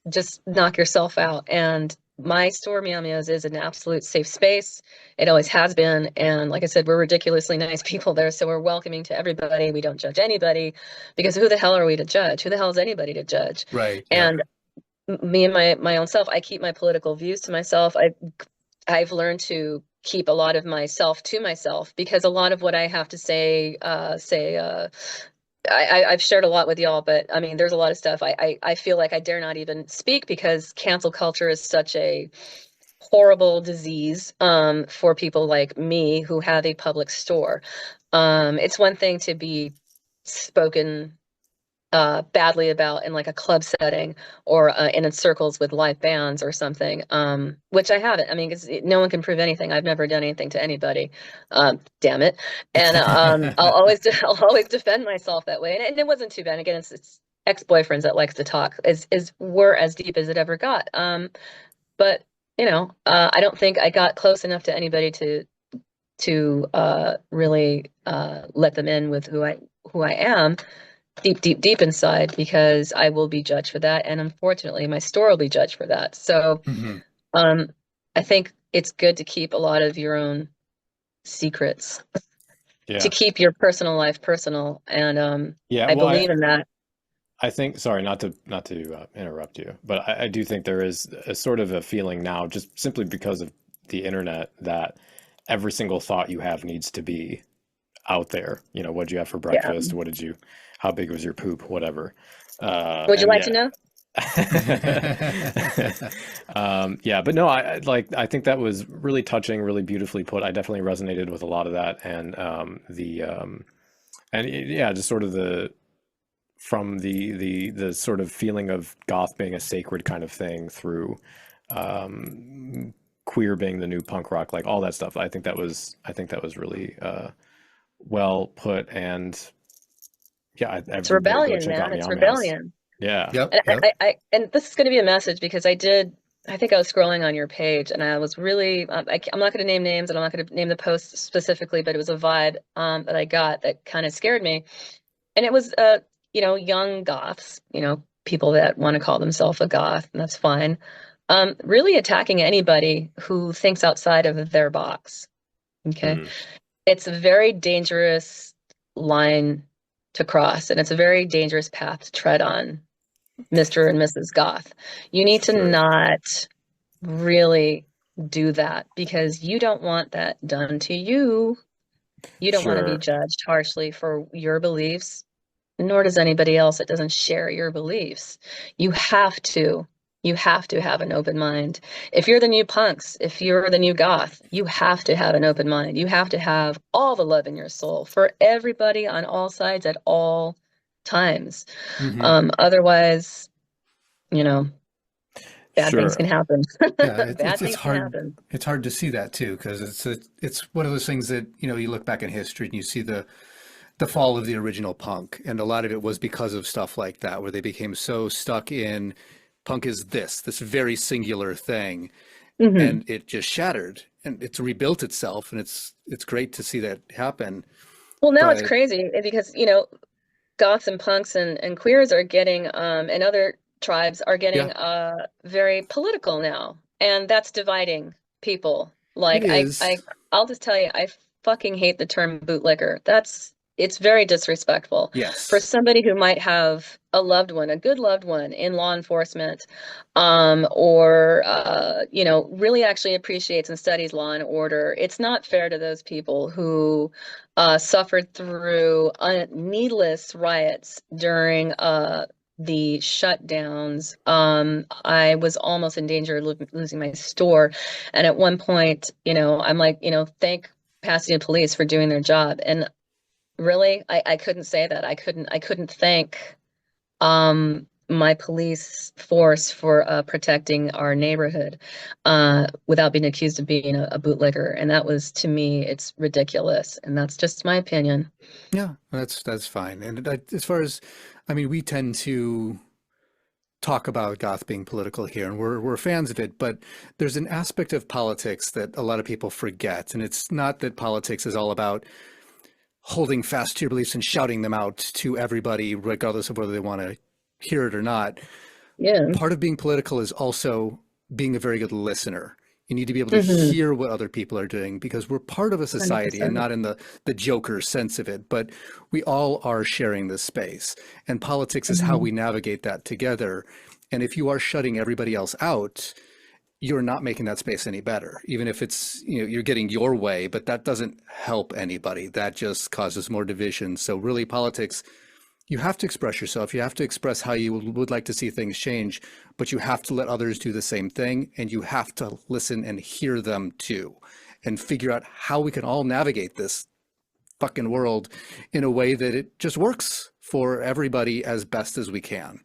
just knock yourself out. And my store, MeowMeowz, is an absolute safe space. It always has been. And like I said, we're ridiculously nice people there. So we're welcoming to everybody. We don't judge anybody because who the hell are we to judge? Who the hell is anybody to judge? Right. Yep. And me and my own self, I keep my political views to myself. I've learned to keep a lot of myself to myself because a lot of what I have to I've shared a lot with y'all, but I mean, there's a lot of stuff I feel like I dare not even speak because cancel culture is such a horrible disease for people like me who have a public store. It's one thing to be spoken badly about in like a club setting or in circles with live bands or something, which I haven't. I mean, 'cause no one can prove anything. I've never done anything to anybody. Damn it. And I'll always defend myself that way. And it wasn't too bad. Again, it's ex-boyfriends that likes to talk is were as deep as it ever got. But I don't think I got close enough to anybody to really let them in with who I am deep, deep, deep inside, because I will be judged for that. And unfortunately, my store will be judged for that. So Hmm. um, I think it's good to keep a lot of your own secrets, to Yeah. keep your personal life personal. And Yeah. I Well, believe in that. I think, sorry, not to interrupt you, but I do think there is a sort of a feeling now, just simply because of the internet, that every single thought you have needs to be out there. What'd you have for Yeah. breakfast? How big was your poop? Whatever. Would you And like to yeah. know? Yeah, but no, I think that was really touching, really beautifully put. I definitely resonated with a lot of that, and yeah, just sort of the sort of feeling of goth being a sacred kind of thing through um, queer being the new punk rock, like all that stuff. I think that was really well put, and yeah, It's everybody go rebellion, check out man. It's MeowMeowz. rebellion. Yeah. Yep. And Yep. and this is going to be a message because I did I think I was scrolling on your page, and I was really, I'm not going to name names, and I'm not going to name the post specifically, but it was a vibe that I got that kind of scared me. And it was, young goths, people that want to call themselves a goth, and that's fine. Really attacking anybody who thinks outside of their box. Okay. Mm, It's a very dangerous line to cross, and it's a very dangerous path to tread on, Mr. and Mrs. Goth. You need to sure. not really do that because you don't want that done to you. You don't want to be Sure. judged harshly for your beliefs, nor does anybody else that doesn't share your beliefs. You have to. You have to have an open mind. If you're the new punks, if you're the new goth, you have to have an open mind. You have to have all the love in your soul for everybody on all sides at all times. Hmm. Otherwise, you know, bad things can Sure. happen. Yeah, Bad it's things can hard. happen. It's hard to see that too, because it's one of those things that, you look back in history and you see the fall of the original punk, and a lot of it was because of stuff like that, where they became so stuck in punk is this very singular thing, Hmm. and it just shattered, and it's rebuilt itself, and it's great to see that happen. Well, now it's But crazy because, goths and punks and queers are getting and other tribes are yeah, getting very political now, and that's dividing people. it Like is. I'll just tell you, I fucking hate the term bootlicker. It's very disrespectful for Yes. somebody who might have a loved one, a good loved one in law enforcement, or really actually appreciates and studies law and order. It's not fair to those people who suffered through needless riots during the shutdowns. I was almost in danger of losing my store. And at one point, I'm like, thank Pasadena police for doing their job. And really, I couldn't say that. I couldn't thank my police force for protecting our neighborhood without being accused of being a bootlegger. And that was, to me, it's ridiculous. And that's just my opinion. Yeah, that's fine. And as far as, I mean, we tend to talk about goth being political here, and we're fans of it, but there's an aspect of politics that a lot of people forget, and it's not that politics is all about holding fast to your beliefs and shouting them out to everybody, regardless of whether they want to hear it or not. Yeah. Part of being political is also being a very good listener. You need to be able to Hmm. hear what other people are doing, because we're part of a society, and 100%. not in the Joker sense of it, but we all are sharing this space. And politics is how Hmm. we navigate that together. And if you are shutting everybody else out, you're not making that space any better, even if it's, you're getting your way, but that doesn't help anybody. That just causes more division. So really, politics, you have to express yourself. You have to express how you would like to see things change, but you have to let others do the same thing, and you have to listen and hear them too, and figure out how we can all navigate this fucking world in a way that it just works for everybody as best as we can.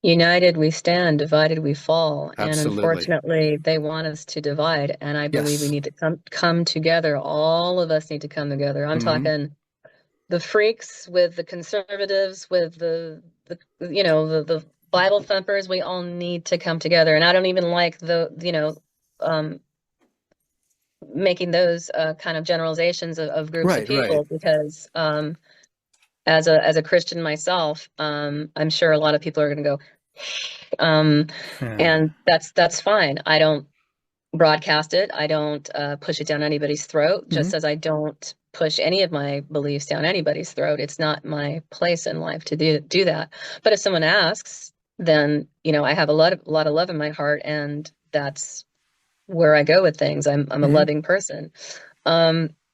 United we stand, divided we fall. And Absolutely. unfortunately, they want us to divide. And I believe we Yes. need to come together. All of us need to come together. I'm Hmm. talking the freaks with the conservatives, with the Bible thumpers. We all need to come together. And I don't even like um, making those kind of generalizations of groups of Right, right. people because as a Christian myself, I'm sure a lot of people are going to go, um, Hmm. and that's fine. I don't broadcast it. I don't push it down anybody's throat, Hmm. just as I don't push any of my beliefs down anybody's throat. It's not my place in life to do that. But if someone asks, then I have a lot of love in my heart, and that's where I go with things. I'm a Hmm. loving person.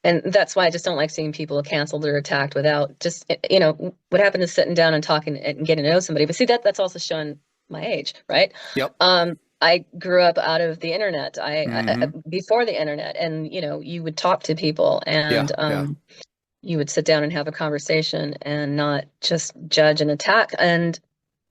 And that's why I just don't like seeing people canceled or attacked without just, what happened to sitting down and talking and getting to know somebody. But see, that's also showing my age, right? Yep. I grew up out of the internet. I Hmm. before the internet, and you would talk to people, Yeah, and yeah. you would sit down and have a conversation and not just judge and attack. And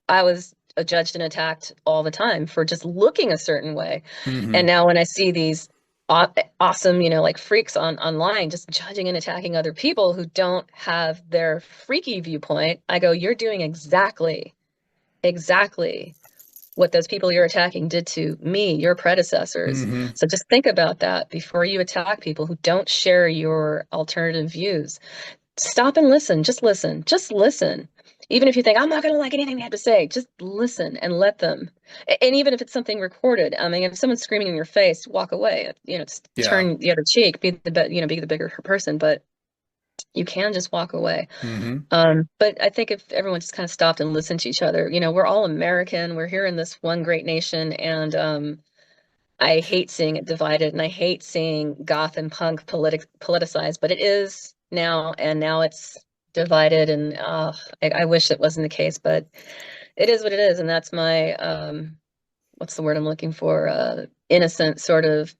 I was judged and attacked all the time for just looking a certain way. Hmm. And now when I see these awesome, like freaks online just judging and attacking other people who don't have their freaky viewpoint, I go, you're doing exactly what those people you're attacking did to me, your predecessors. Hmm. So just think about that before you attack people who don't share your alternative views. Stop and listen. Just listen. Just listen. Even if you think, I'm not going to like anything they have to say, just listen and let them. And even if it's something recorded, I mean, if someone's screaming in your face, walk away. Just Yeah. turn the other cheek, be the bigger person. But you can just walk away. Hmm. But I think if everyone just kind of stopped and listened to each other, we're all American. We're here in this one great nation, and I hate seeing it divided, and I hate seeing goth and punk politicized. But it is now, and now it's divided, and I wish it wasn't the case, but it is what it is, and that's my what's the word I'm looking for? Innocent, sort of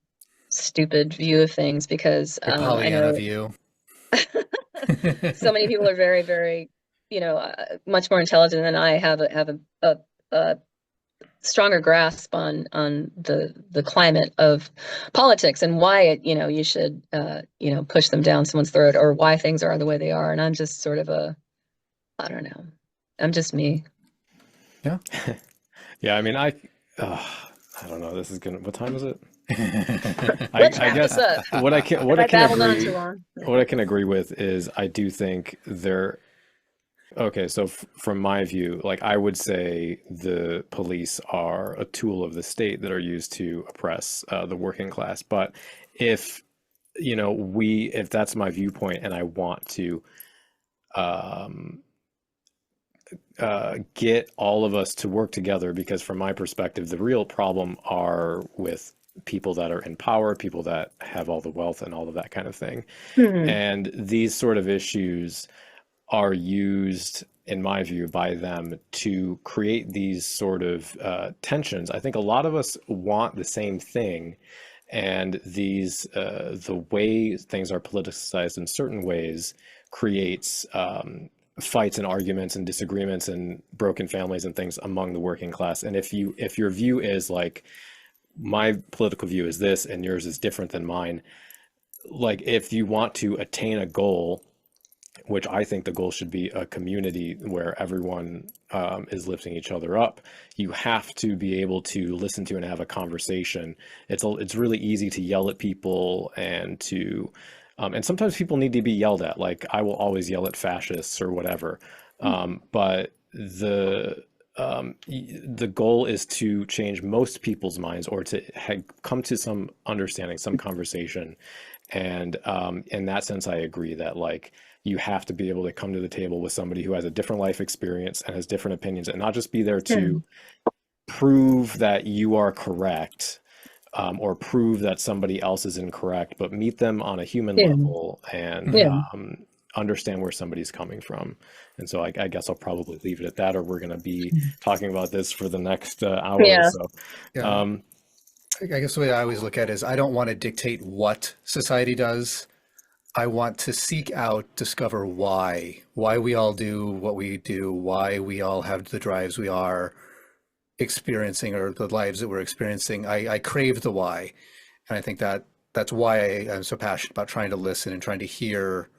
stupid view of things, because Your I Pollyanna know view. so many people are very, very, much more intelligent than I have a stronger grasp on the climate of politics and why you should push them down someone's throat, or why things are the way they are. And I'm just sort of I don't know. I'm just me. Yeah. Yeah, I mean, I don't know. This is gonna. What time is it? Let's I wrap this guess up. what I can what I I can babbled on agree too long. what I can agree with is I do think there. Okay, so from my view, like I would say the police are a tool of the state that are used to oppress the working class. But if if that's my viewpoint and I want to um, get all of us to work together, because from my perspective, the real problem are with people that are in power, people that have all the wealth and all of that kind of thing. Hmm. And these sort of issues are used, in my view, by them to create these sort of tensions. I think a lot of us want the same thing, and the way things are politicized in certain ways creates fights and arguments and disagreements and broken families and things among the working class. And if your view is like my political view is this and yours is different than mine, like if you want to attain a goal, which I think the goal should be a community where everyone is lifting each other up, you have to be able to listen to and have a conversation. It's really easy to yell at people and sometimes people need to be yelled at. Like I will always yell at fascists or whatever, but the goal is to change most people's minds, or to come to some understanding, some conversation. And in that sense, I agree that like you have to be able to come to the table with somebody who has a different life experience and has different opinions, and not just be there to Hmm. prove that you are correct, or prove that somebody else is incorrect, but meet them on a human Yeah. level and Yeah. understand where somebody's coming from. And so I guess I'll probably leave it at that, or we're going to be talking about this for the next hour or Yeah. so. Yeah. I guess the way I always look at it is I don't want to dictate what society does. I want to seek out, discover why we all do what we do, why we all have the drives we are experiencing, or the lives that we're experiencing. I crave the why. And I think that's why I'm so passionate about trying to listen and trying to hear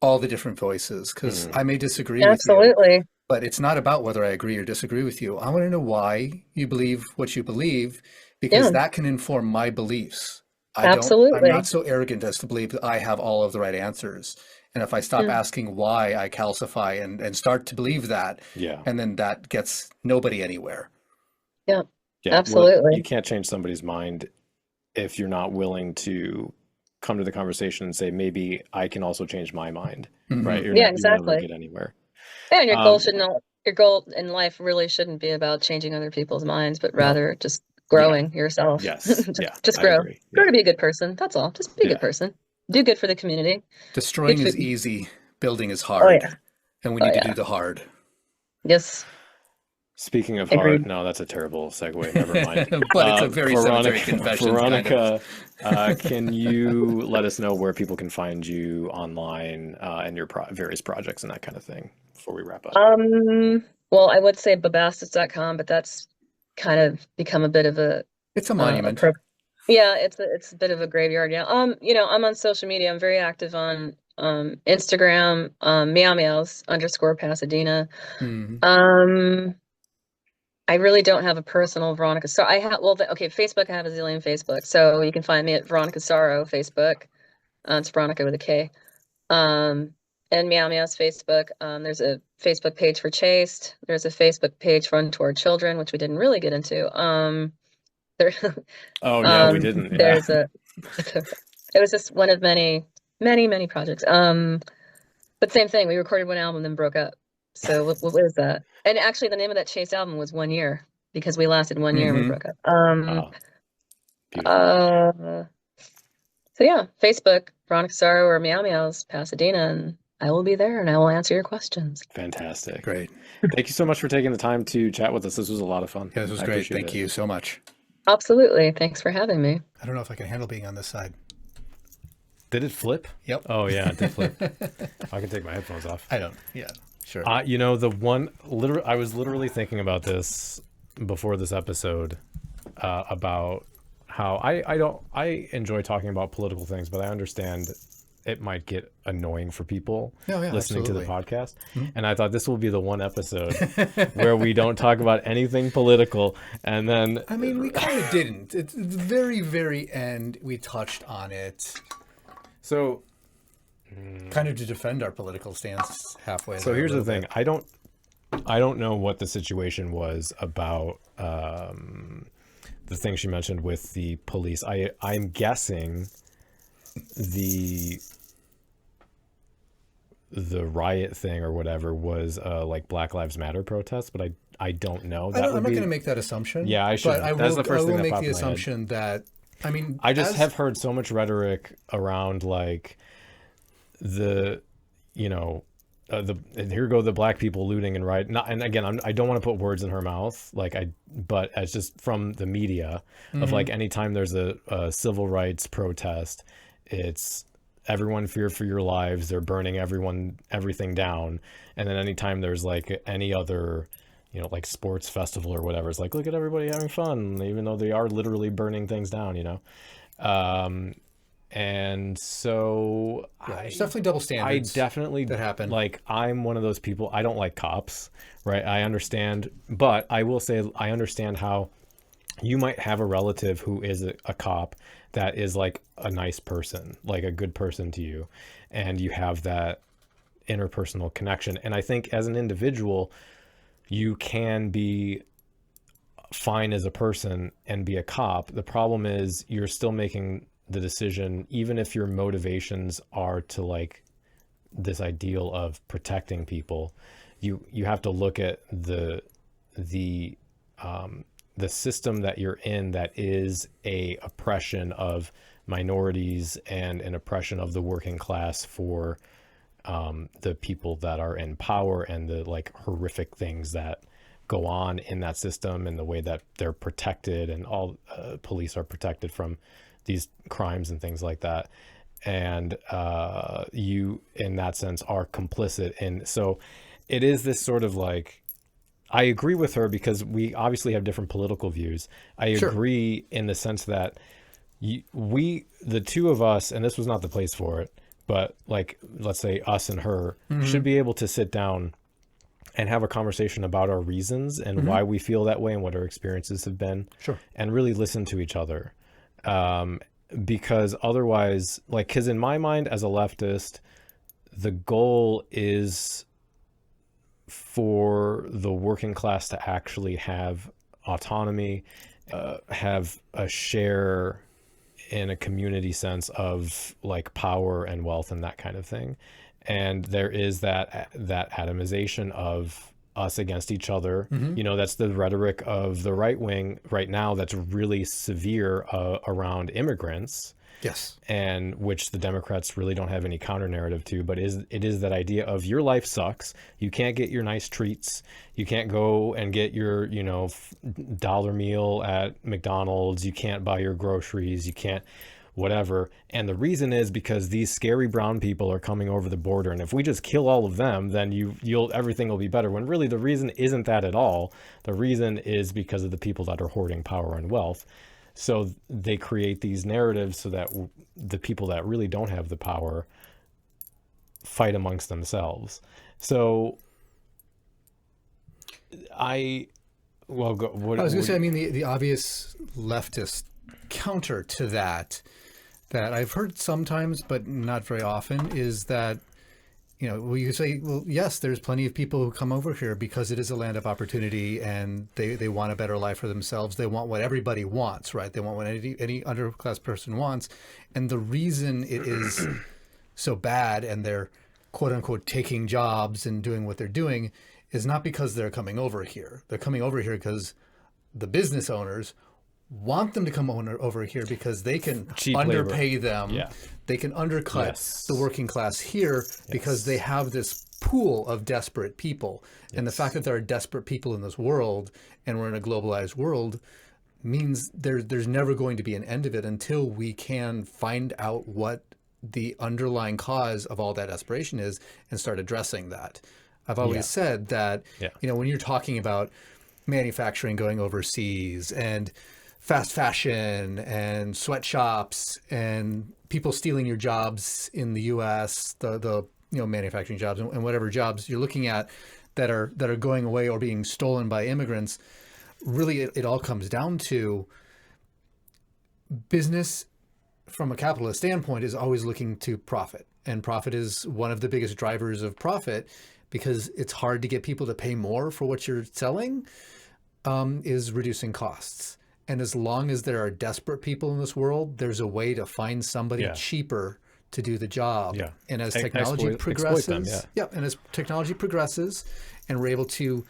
all the different voices, because I may disagree with you, Absolutely. but it's not about whether I agree or disagree with you. I want to know why you believe what you believe, because Yeah. that can inform my beliefs. I'm not Absolutely. so arrogant as to believe that I have all of the right answers. And if I stop Yeah. asking why, I calcify and start to believe that, Yeah. and then that gets nobody anywhere. Yeah. Yeah. Well, you Absolutely. can't change somebody's mind if you're not willing to come to the conversation and say, maybe I can also change my mind, right? Hmm. Yeah. You'll never Exactly. get anywhere. Yeah, and Um, your goal in life really shouldn't be about changing other people's minds, but No. rather just yeah. growing yourself. Yes. Yeah. Just I grow. agree. Grow Yeah. to be a good person. That's all. Just be a good Yeah. person. Do good for the community. Good Destroying food. is easy, building is Oh hard, yeah. and we Oh need to yeah. do the hard. Yes. Speaking of heart, Agreed. no, that's a terrible segue. Never mind. But it's a very cemetery Veronika, confessions kind of. can you let us know where people can find you online and your various projects and that kind of thing before we wrap up? Well, I would say babastis.com, but that's kind of become a bit of It's a a monument. pro yeah, it's a bit of a graveyard. Yeah. I'm on social media. I'm very active on Instagram, MeowMeowz _Pasadena. Mhm. Um, I really don't have a personal Veronika. So I have, well, okay, Facebook, I have a zillion Facebook. So you can find me at Veronika Sorrow Facebook. It's Veronika with a K. And MeowMeowz Facebook. There's a Facebook page for Chaste. There's a Facebook page for Untoward Children, which we didn't really get into. There, Oh yeah, we didn't. Yeah. there's a, it was just one of many, many, many projects. But same thing, we recorded one album, then broke up. So what is that? And actually, the name of that Chase album was 1 year because we lasted 1 year and we broke up. Oh, beautiful. So yeah, Facebook, Veronika Sorrow or MeowMeowz, Pasadena, and I will be there and I will answer your questions. Fantastic. Great. Thank you so much for taking the time to chat with us. This was a lot of fun. Yeah, this was great. Thank you so much. Absolutely. Thanks for having me. I don't know if I can handle being on this side. Did it flip? Yep. Oh yeah, it did flip. I can take my headphones off. I don't. Yeah, sure. You know, I was literally thinking about this before this episode about how I enjoy talking about political things, but I understand it might get annoying for people listening to the podcast. And I thought this will be the one episode where we don't talk about anything political. And then, I mean, we kind of didn't. At the very, very end, we touched on it. So, kind of to defend our political stance halfway. So here's the thing. I don't know what the situation was about the thing she mentioned with the police. I'm guessing the riot thing or whatever was like Black Lives Matter protests, but I don't know. I'm not going to make that assumption. Yeah, I should. But I That's will, the first I thing will that make popped the in my head. assumption that, I mean, I just have heard so much rhetoric around like the, you know, here go the black people looting and riot. And again, I don't want to put words in her mouth, but as just from the media of like anytime there's a civil rights protest, it's everyone fear for your lives. They're burning everything down. And then anytime there's like any other, you know, like sports festival or whatever, it's like, look at everybody having fun, even though they are literally burning things down, you know? And so it's definitely double standards. I definitely that happen. Like, I'm one of those people. I don't like cops, right? I understand, but I will say I understand how you might have a relative who is a cop that is like a nice person, like a good person to you, and you have that interpersonal connection. And I think as an individual, you can be fine as a person and be a cop. The problem is you're still making the decision, even if your motivations are to like this ideal of protecting people, you have to look at the system that you're in that is a oppression of minorities and an oppression of the working class for the people that are in power, and the like horrific things that go on in that system and the way that they're protected, and all police are protected from these crimes and things like that. And you, in that sense, are complicit. And so it is this sort of like, I agree with her because we obviously have different political views. I agree in the sense that the two of us, and this was not the place for it, but like, let's say us and her should be able to sit down and have a conversation about our reasons and why we feel that way and what our experiences have been. Sure. And really listen to each other. Because otherwise, like, because in my mind as a leftist, the goal is for the working class to actually have autonomy, have a share in a community sense of like power and wealth and that kind of thing. And there is that atomization of us against each other. You know, that's the rhetoric of the right wing right now that's really severe around immigrants. Yes. And which the Democrats really don't have any counter narrative to, but it is that idea of your life sucks. You can't get your nice treats. You can't go and get your, you know, dollar meal at McDonald's. You can't buy your groceries. You can't whatever. And the reason is because these scary brown people are coming over the border. And if we just kill all of them, then everything will be better. When really the reason isn't that at all. The reason is because of the people that are hoarding power and wealth. So they create these narratives so that the people that really don't have the power fight amongst themselves. So I Well, I was going to say, I mean, the obvious leftist counter to that I've heard sometimes, but not very often, is that, you say, well, yes, there's plenty of people who come over here because it is a land of opportunity and they want a better life for themselves. They want what everybody wants, right? They want what any underclass person wants. And the reason it is so bad and they're quote unquote taking jobs and doing what they're doing is not because they're coming over here. They're coming over here because the business owners want them to come over here because they can underpay them. Yeah. They can undercut the working class here because they have this pool of desperate people. And the fact that there are desperate people in this world and we're in a globalized world means there's never going to be an end of it until we can find out what the underlying cause of all that desperation is and start addressing that. I've always said that, when you're talking about manufacturing going overseas and fast fashion and sweatshops and people stealing your jobs in the U.S., the manufacturing jobs and whatever jobs you're looking at that are going away or being stolen by immigrants, really it all comes down to business from a capitalist standpoint is always looking to profit. And profit is one of the biggest drivers of profit because it's hard to get people to pay more for what you're selling, is reducing costs. And as long as there are desperate people in this world, there's a way to find somebody cheaper to do the job. Yeah. And as technology progresses, and as technology progresses and we're able to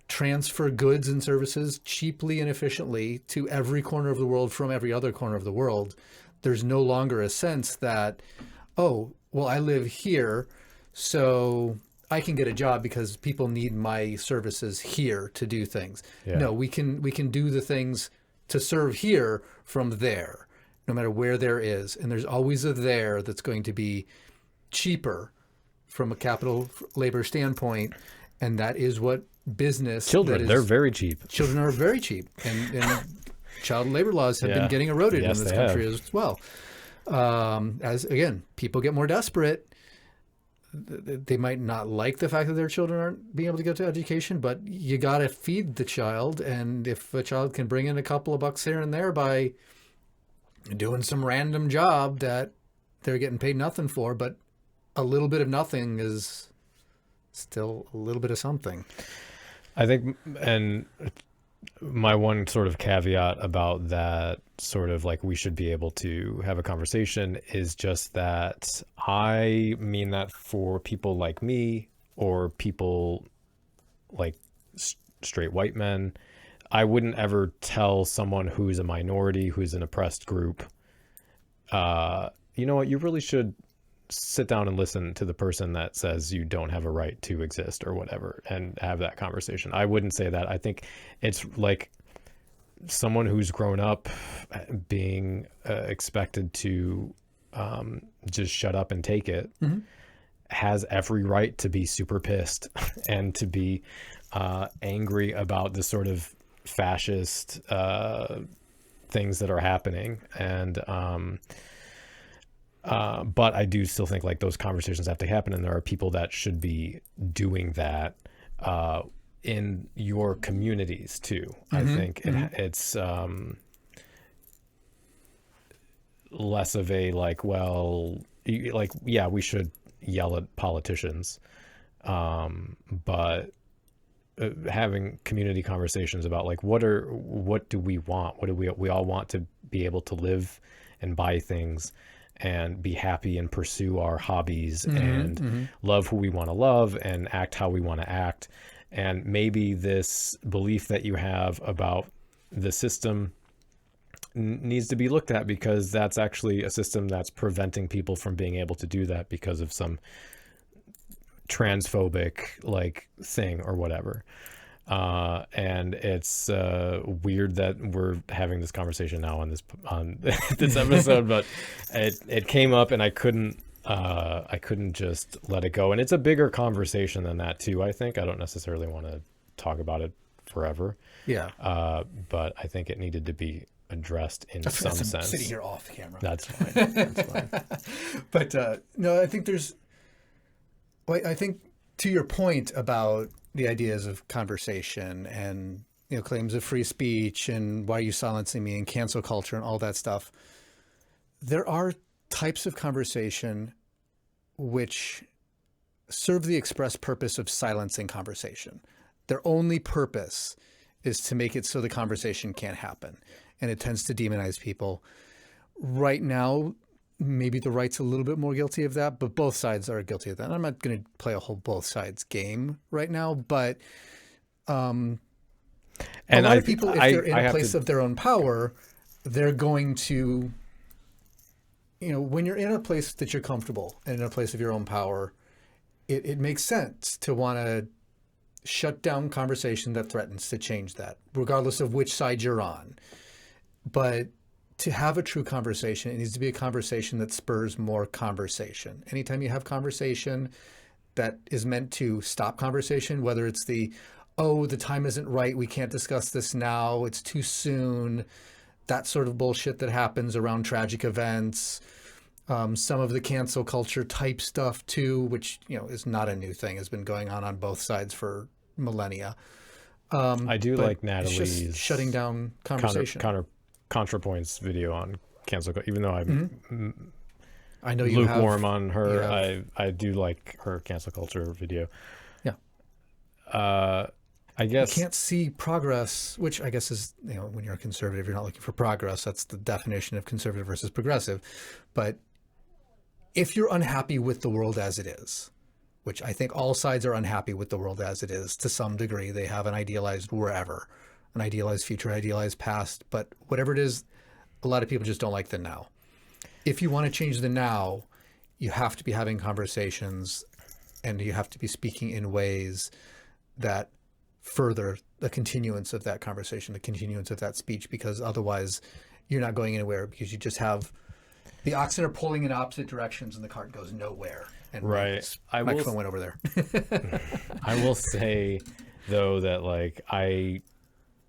transfer goods and services cheaply and efficiently to every corner of the world from every other corner of the world, there's no longer a sense that, oh, well, I live here, so I can get a job because people need my services here to do things. Yeah. No, we can do the things to serve here from there, no matter where there is. And there's always a there that's going to be cheaper from a capital labor standpoint. And that is what business... Children, they're very cheap. Children are very cheap. And child labor laws have been getting eroded in this country as well. As, again, people get more desperate. They might not like the fact that their children aren't being able to go to education, but you got to feed the child. And if a child can bring in a couple of bucks here and there by doing some random job that they're getting paid nothing for, but a little bit of nothing is still a little bit of something. I think, and my one sort of caveat about that sort of like we should be able to have a conversation is just that I mean that for people like me or people like straight white men, I wouldn't ever tell someone who's a minority, who's an oppressed group, you know what, you really should sit down and listen to the person that says you don't have a right to exist or whatever and have that conversation. I wouldn't say that. I think it's like someone who's grown up being expected to just shut up and take it has every right to be super pissed and to be angry about the sort of fascist things that are happening. And but I do still think like those conversations have to happen, and there are people that should be doing that in your communities too. I think it's less of a like, well, like, yeah, we should yell at politicians, but having community conversations about like what do we want? What do we all want to be able to live and buy things and be happy and pursue our hobbies and love who we want to love and act how we want to act. And maybe this belief that you have about the system needs to be looked at because that's actually a system that's preventing people from being able to do that because of some transphobic like thing or whatever. And it's weird that we're having this conversation now on this episode, but it came up and I couldn't just let it go. And it's a bigger conversation than that too. I think I don't necessarily want to talk about it forever. Yeah. But I think it needed to be addressed in some sense. Sitting here off camera. That's fine. That's fine. But no, I think I think to your point about the ideas of conversation and claims of free speech and why are you silencing me and cancel culture and all that stuff. There are types of conversation which serve the express purpose of silencing conversation. Their only purpose is to make it so the conversation can't happen. And it tends to demonize people. Right now, maybe the right's a little bit more guilty of that, but both sides are guilty of that. And I'm not going to play a whole both sides game right now, but a lot of people, if they're in a place of their own power, they're going to, when you're in a place that you're comfortable and in a place of your own power, it makes sense to want to shut down conversation that threatens to change that, regardless of which side you're on. But to have a true conversation, it needs to be a conversation that spurs more conversation. Anytime you have conversation that is meant to stop conversation, whether it's the time isn't right, we can't discuss this now, it's too soon, that sort of bullshit that happens around tragic events, some of the cancel culture type stuff too, which, is not a new thing, has been going on both sides for millennia. I do like Natalie's just shutting down conversation. ContraPoints video on cancel culture, even though I'm I know you lukewarm on her. I do like her cancel culture video. Yeah. I guess you can't see progress, which I guess is, when you're a conservative, you're not looking for progress. That's the definition of conservative versus progressive. But if you're unhappy with the world as it is, which I think all sides are unhappy with the world as it is to some degree, they have an idealized wherever, an idealized future, idealized past, but whatever it is, a lot of people just don't like the now. If you want to change the now, you have to be having conversations and you have to be speaking in ways that further the continuance of that conversation, the continuance of that speech, because otherwise you're not going anywhere, because you just have the oxen are pulling in opposite directions and the cart goes nowhere. And right. Microphone went over there. I will say though that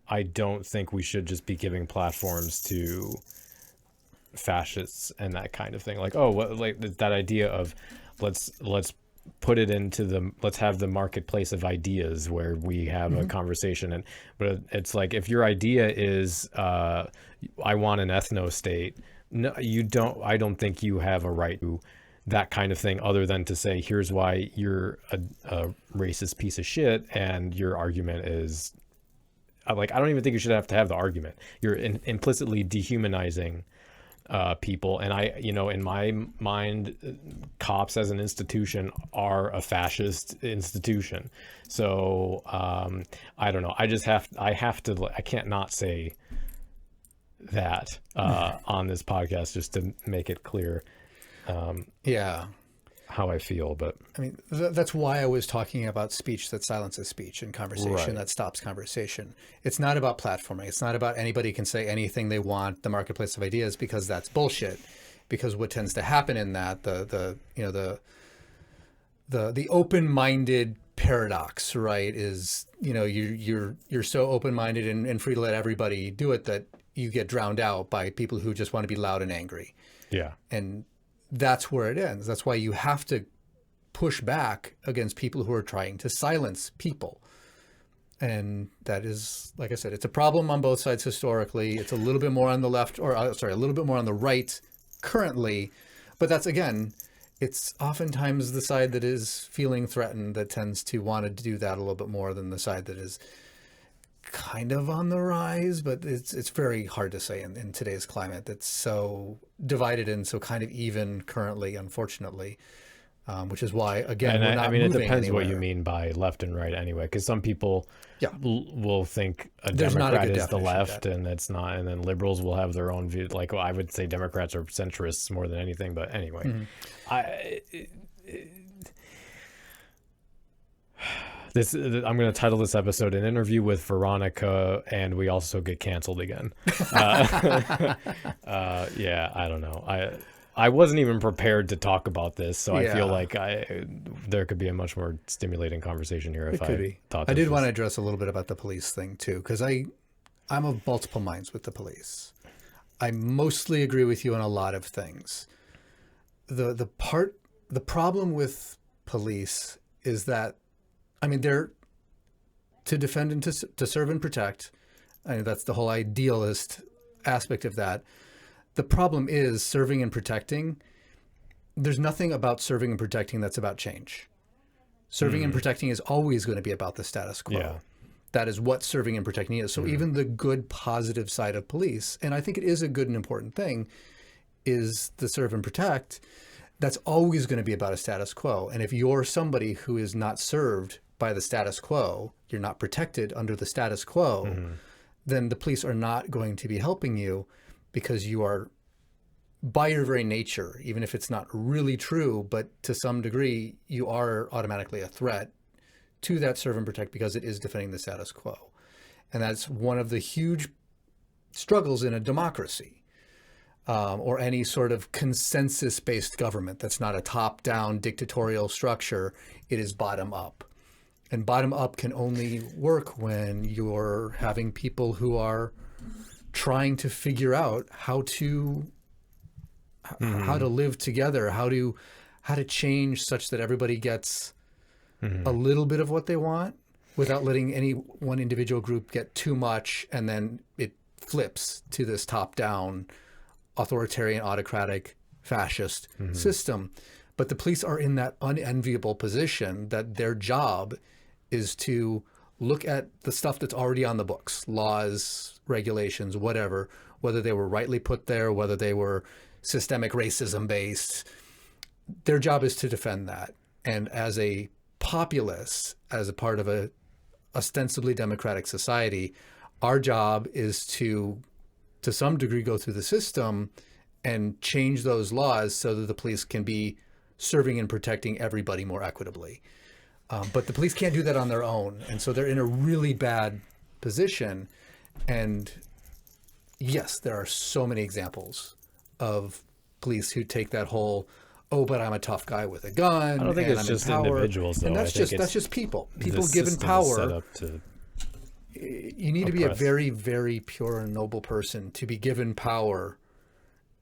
I don't think we should just be giving platforms to fascists and that kind of thing. That idea of let's put it into let's have the marketplace of ideas where we have a conversation. But it's like, if your idea is I want an ethno state, no, you don't. I don't think you have a right to that kind of thing, other than to say, here's why you're a racist piece of shit, and your argument is I don't even think you should have to have the argument. You're implicitly dehumanizing people. And in my mind, cops as an institution are a fascist institution. So I don't know. I can't not say that on this podcast, just to make it clear how I feel. But I mean, that's why I was talking about speech that silences speech and conversation right. that stops conversation. It's not about platforming. It's not about anybody can say anything they want, the marketplace of ideas, because that's bullshit. Because what tends to happen in that, the open-minded paradox, right, is, you're so open-minded and free to let everybody do it that you get drowned out by people who just want to be loud and angry. Yeah. And that's where it ends. That's why you have to push back against people who are trying to silence people. And that is, like I said, it's a problem on both sides historically. It's a little bit more on the left, a little bit more on the right currently. But that's, again, it's oftentimes the side that is feeling threatened that tends to want to do that a little bit more than the side that is kind of on the rise. But it's very hard to say in today's climate that's so divided and so kind of even currently, unfortunately, which is why, again, we're not moving it depends anywhere. what you mean by left and right anyway, because some people will think There's Democrat not a is the left that. And it's not, and then liberals will have their own view. I would say Democrats are centrists more than anything, but anyway. I'm going to title this episode "An Interview with Veronika," and we also get canceled again. I don't know. I wasn't even prepared to talk about this, so I feel like there could be a much more stimulating conversation here if I thought. I did want to address a little bit about the police thing too, because I'm of multiple minds with the police. I mostly agree with you on a lot of things. The problem with police is that, I mean, to to defend and to serve and protect. I mean, that's the whole idealist aspect of that. The problem is serving and protecting. There's nothing about serving and protecting that's about change. Serving and protecting is always going to be about the status quo. Yeah. That is what serving and protecting is. So even the good, positive side of police, and I think it is a good and important thing, is the serve and protect. That's always going to be about a status quo. And if you're somebody who is not served by the status quo, you're not protected under the status quo, then the police are not going to be helping you, because you are, by your very nature, even if it's not really true, but to some degree, you are automatically a threat to that serve and protect, because it is defending the status quo. And that's one of the huge struggles in a democracy, or any sort of consensus-based government that's not a top-down dictatorial structure. It is bottom-up. And bottom-up can only work when you're having people who are trying to figure out how to live together, how to change such that everybody gets a little bit of what they want without letting any one individual group get too much, and then it flips to this top-down authoritarian, autocratic, fascist system. But the police are in that unenviable position that their job is to look at the stuff that's already on the books, laws, regulations, whatever, whether they were rightly put there, whether they were systemic racism based. Their job is to defend that. And as a populace, as a part of a ostensibly democratic society, our job is to some degree, go through the system and change those laws so that the police can be serving and protecting everybody more equitably. But the police can't do that on their own. And so they're in a really bad position. And yes, there are so many examples of police who take that whole, oh, but I'm a tough guy with a gun. I don't think and it's I'm just in power. individuals, though. And that's just people. People given power. You need to be a very, very pure and noble person to be given power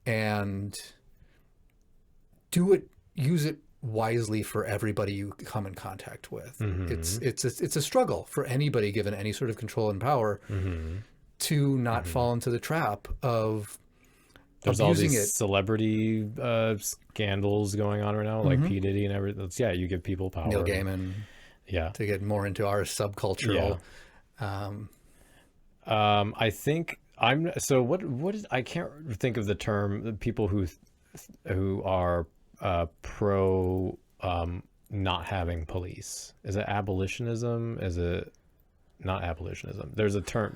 and use it wisely for everybody you come in contact with. It's a struggle for anybody given any sort of control and power to not fall into the trap of there's abusing all these it. Celebrity scandals going on right now, like P. Diddy and everything. Yeah, you give people power. Neil Gaiman. Yeah. To get more into our subcultural. I think what is, I can't think of the term, people who are pro not having police. Is it abolitionism? Is it not abolitionism? There's a term,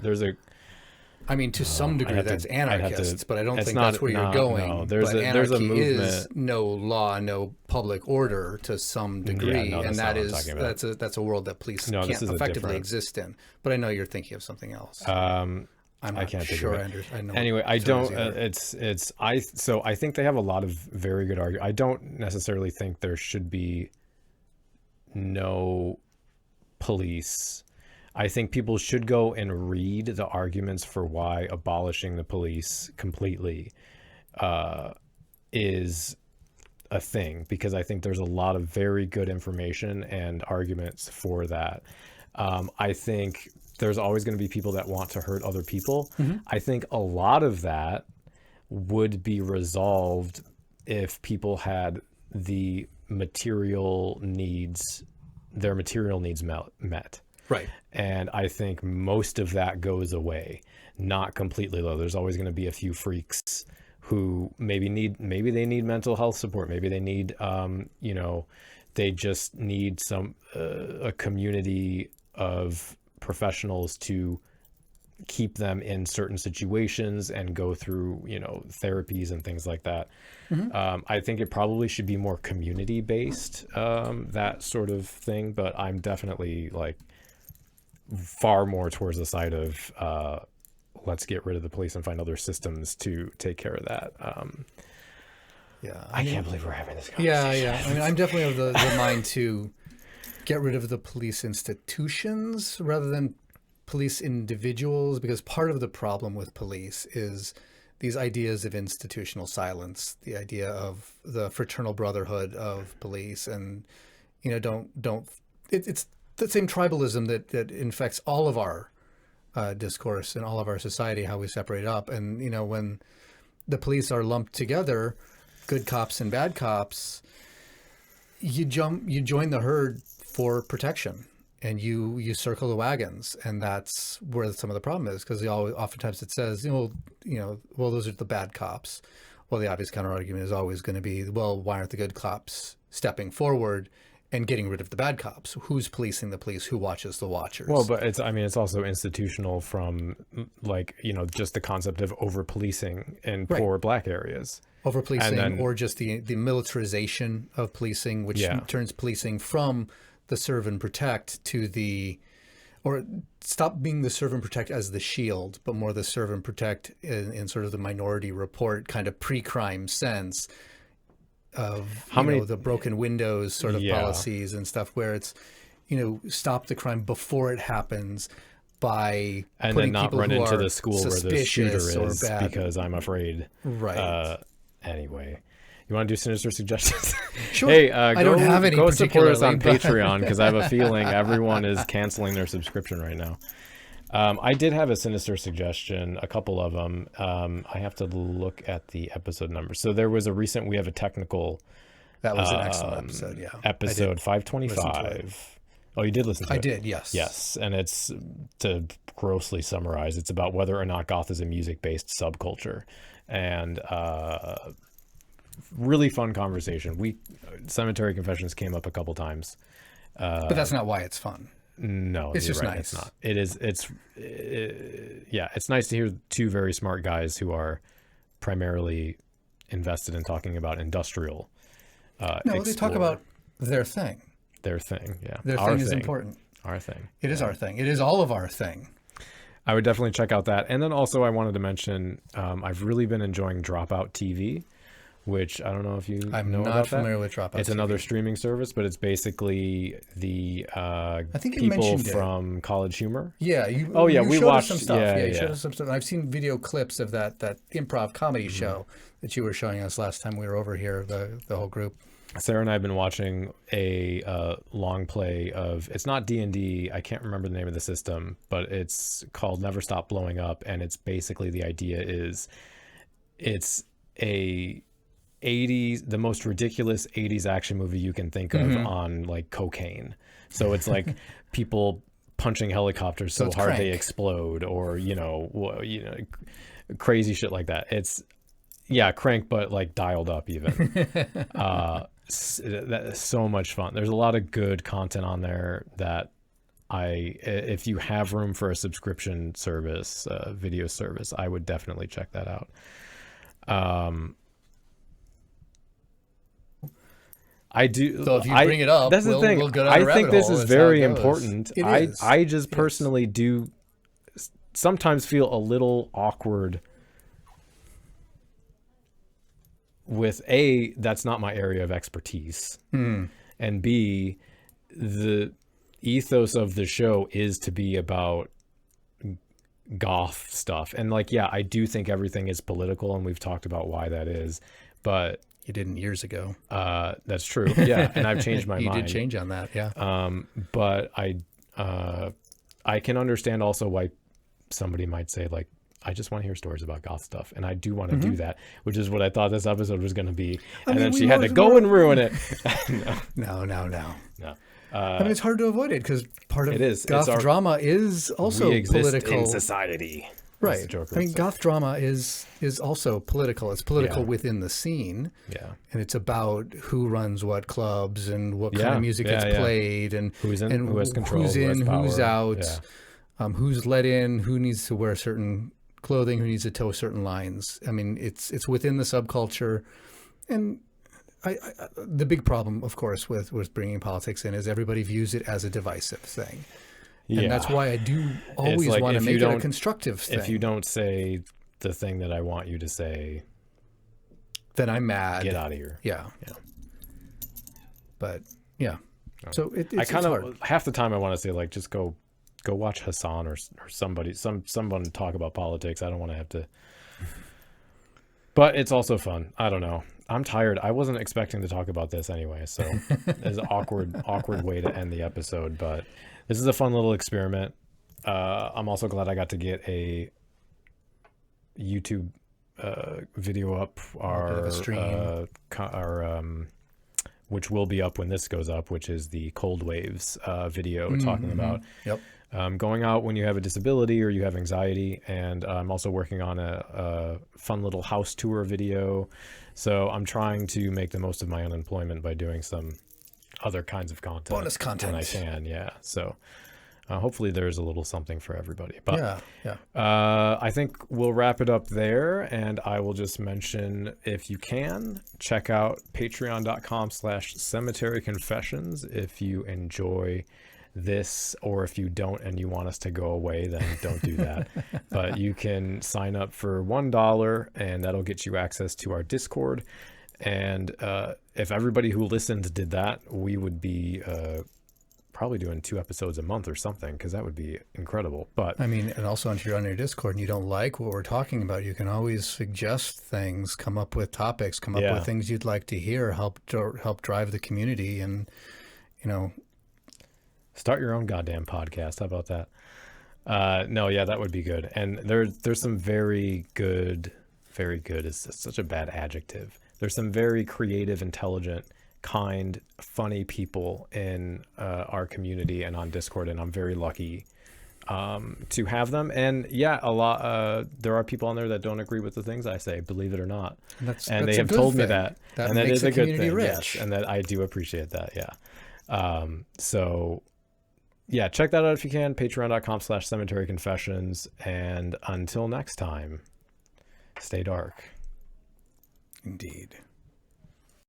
I mean, to some degree, that's anarchists, but I don't think that's where you're going. No, there's a movement. Is no law, no public order to some degree, and that's a world that police can't effectively exist in. But I know you're thinking of something else. I'm not sure. I know. Anyway, I don't. I think they have a lot of very good arguments. I don't necessarily think there should be no police. I think people should go and read the arguments for why abolishing the police completely is a thing, because I think there's a lot of very good information and arguments for that. I think there's always going to be people that want to hurt other people. I think a lot of that would be resolved if people had their material needs met. Right. And I think most of that goes away, not completely though. There's always going to be a few freaks who maybe they need mental health support. Maybe they need, they just need a community of professionals to keep them in certain situations and go through, therapies and things like that. I think it probably should be more community based, that sort of thing. But I'm definitely far more towards the side of let's get rid of the police and find other systems to take care of that. I can't believe we're having this conversation. Yeah. I mean, I'm definitely of the mind to get rid of the police institutions rather than police individuals, because part of the problem with police is these ideas of institutional silence, the idea of the fraternal brotherhood of police, and it's the same tribalism that infects all of our discourse and all of our society, how we separate up. And, you know, when the police are lumped together, good cops and bad cops, you join the herd for protection, and you circle the wagons. And that's where some of the problem is, because oftentimes it says, well, those are the bad cops. Well, the obvious counter argument is always going to be, well, why aren't the good cops stepping forward and getting rid of the bad cops? Who's policing the police? Who watches the watchers? Well, but it's also institutional from, like, you know, just the concept of over policing in poor black areas. Over policing, or just the militarization of policing, which turns policing from the serve and protect to or stop being the serve and protect as the shield, but more the serve and protect in sort of the Minority Report kind of pre-crime sense of the broken windows sort of policies and stuff, where it's, you know, stop the crime before it happens by and putting then not people run who into are the school where the shooter is bad. because I'm afraid. Right. Anyway, you want to do sinister suggestions? Sure. Hey, I don't have any go support us on particularly, Patreon, because I have a feeling everyone is canceling their subscription right now. I did have a sinister suggestion, a couple of them. I have to look at the episode numbers. So there was we have a technical. That was an excellent episode. Yeah. Episode 525. Oh, you did listen to it? I did. Yes. Yes. And it's, to grossly summarize, it's about whether or not goth is a music-based subculture. And really fun conversation. Cemetery Confessions came up a couple times. But that's not why it's fun. No, it's just right, nice. It's not. It is. It's nice to hear two very smart guys who are primarily invested in talking about industrial. They talk about their thing. Their thing, yeah. Their thing is important. Our thing. It is our thing. It is all of our thing. I would definitely check out that. And then also I wanted to mention, I've really been enjoying Dropout TV, which I don't know if you know about that. I'm not familiar with Dropout It's TV. another streaming service, but it's basically the I think you people mentioned from College Humor. Yeah. We showed watched us some stuff. Yeah, you showed us some stuff. I've seen video clips of that improv comedy show that you were showing us last time we were over here, the whole group. Sarah and I have been watching a long play of, it's not D&D, I can't remember the name of the system, but it's called Never Stop Blowing Up, and it's basically, the idea is it's the most ridiculous 80s action movie you can think of on like cocaine. So it's like people punching helicopters so hard Crank. they explode, or crazy shit like that. It's Crank, but like dialed up even. That is so much fun. There's a lot of good content on there that if you have room for a subscription service, video service, I would definitely check that out. I do. So if you bring it up, that's the thing. We'll go down a I think rabbit this hole. is That's how very it goes. important. It is. I just personally do sometimes feel a little awkward with that's not my area of expertise, and B, the ethos of the show is to be about goth stuff, and I do think everything is political, and we've talked about why that is, but You didn't years ago. that's true, yeah, and I've changed my You mind. did change on that, yeah. But I can understand also why somebody might say, like, I just want to hear stories about goth stuff, and I do want to do that, which is what I thought this episode was going to be. And then she had to go and ruin it. No. I mean, it's hard to avoid it because part of goth drama is also we exist political in society. Right. I mean, goth drama is also political. It's political within the scene. Yeah. And it's about who runs what clubs and what kind of music gets played and who's in, and who has control, who's in, who's out, Yeah. Who's let in, who needs to wear certain clothing, who needs to toe certain lines. I mean, it's within the subculture. And the big problem, of course, with bringing politics in is everybody views it as a divisive thing. And that's why I do always want to make it a constructive thing. If you don't say the thing that I want you to say, then I'm mad. Get out of here. Yeah. But yeah. So it's hard. Half the time I want to say, like, just go watch Hassan or somebody, someone talk about politics. I don't want to have to. But it's also fun. I don't know. I'm tired. I wasn't expecting to talk about this anyway, so it's an awkward way to end the episode. But this is a fun little experiment. I'm also glad I got to get a YouTube video up, which will be up when this goes up, which is the cold waves video talking about going out when you have a disability or you have anxiety. And I'm also working on a fun little house tour video. So I'm trying to make the most of my unemployment by doing some other kinds of content. Bonus content. When I can, yeah. So hopefully there's a little something for everybody. But yeah. I think we'll wrap it up there. And I will just mention, if you can, check out patreon.com/Cemetery Confessions if you enjoy this, or if you don't and you want us to go away, then don't do that. But you can sign up for $1 and that'll get you access to our Discord. And if everybody who listens did that, we would be probably doing 2 episodes a month or something, because that would be incredible. But I mean, and also if you're on your Discord and you don't like what we're talking about, you can always suggest things, come up with topics, come up with things you'd like to hear, help drive the community, and start your own goddamn podcast. How about that? No, yeah, that would be good. And there's some very good is such a bad adjective. There's some very creative, intelligent, kind, funny people in our community and on Discord, and I'm very lucky to have them. And yeah, a lot there are people on there that don't agree with the things I say, believe it or not. And they have told me that. And that is a good thing. Yes, and that I do appreciate that. Yeah. So yeah, check that out if you can. Patreon.com/Cemetery Confessions. And until next time, stay dark. Indeed.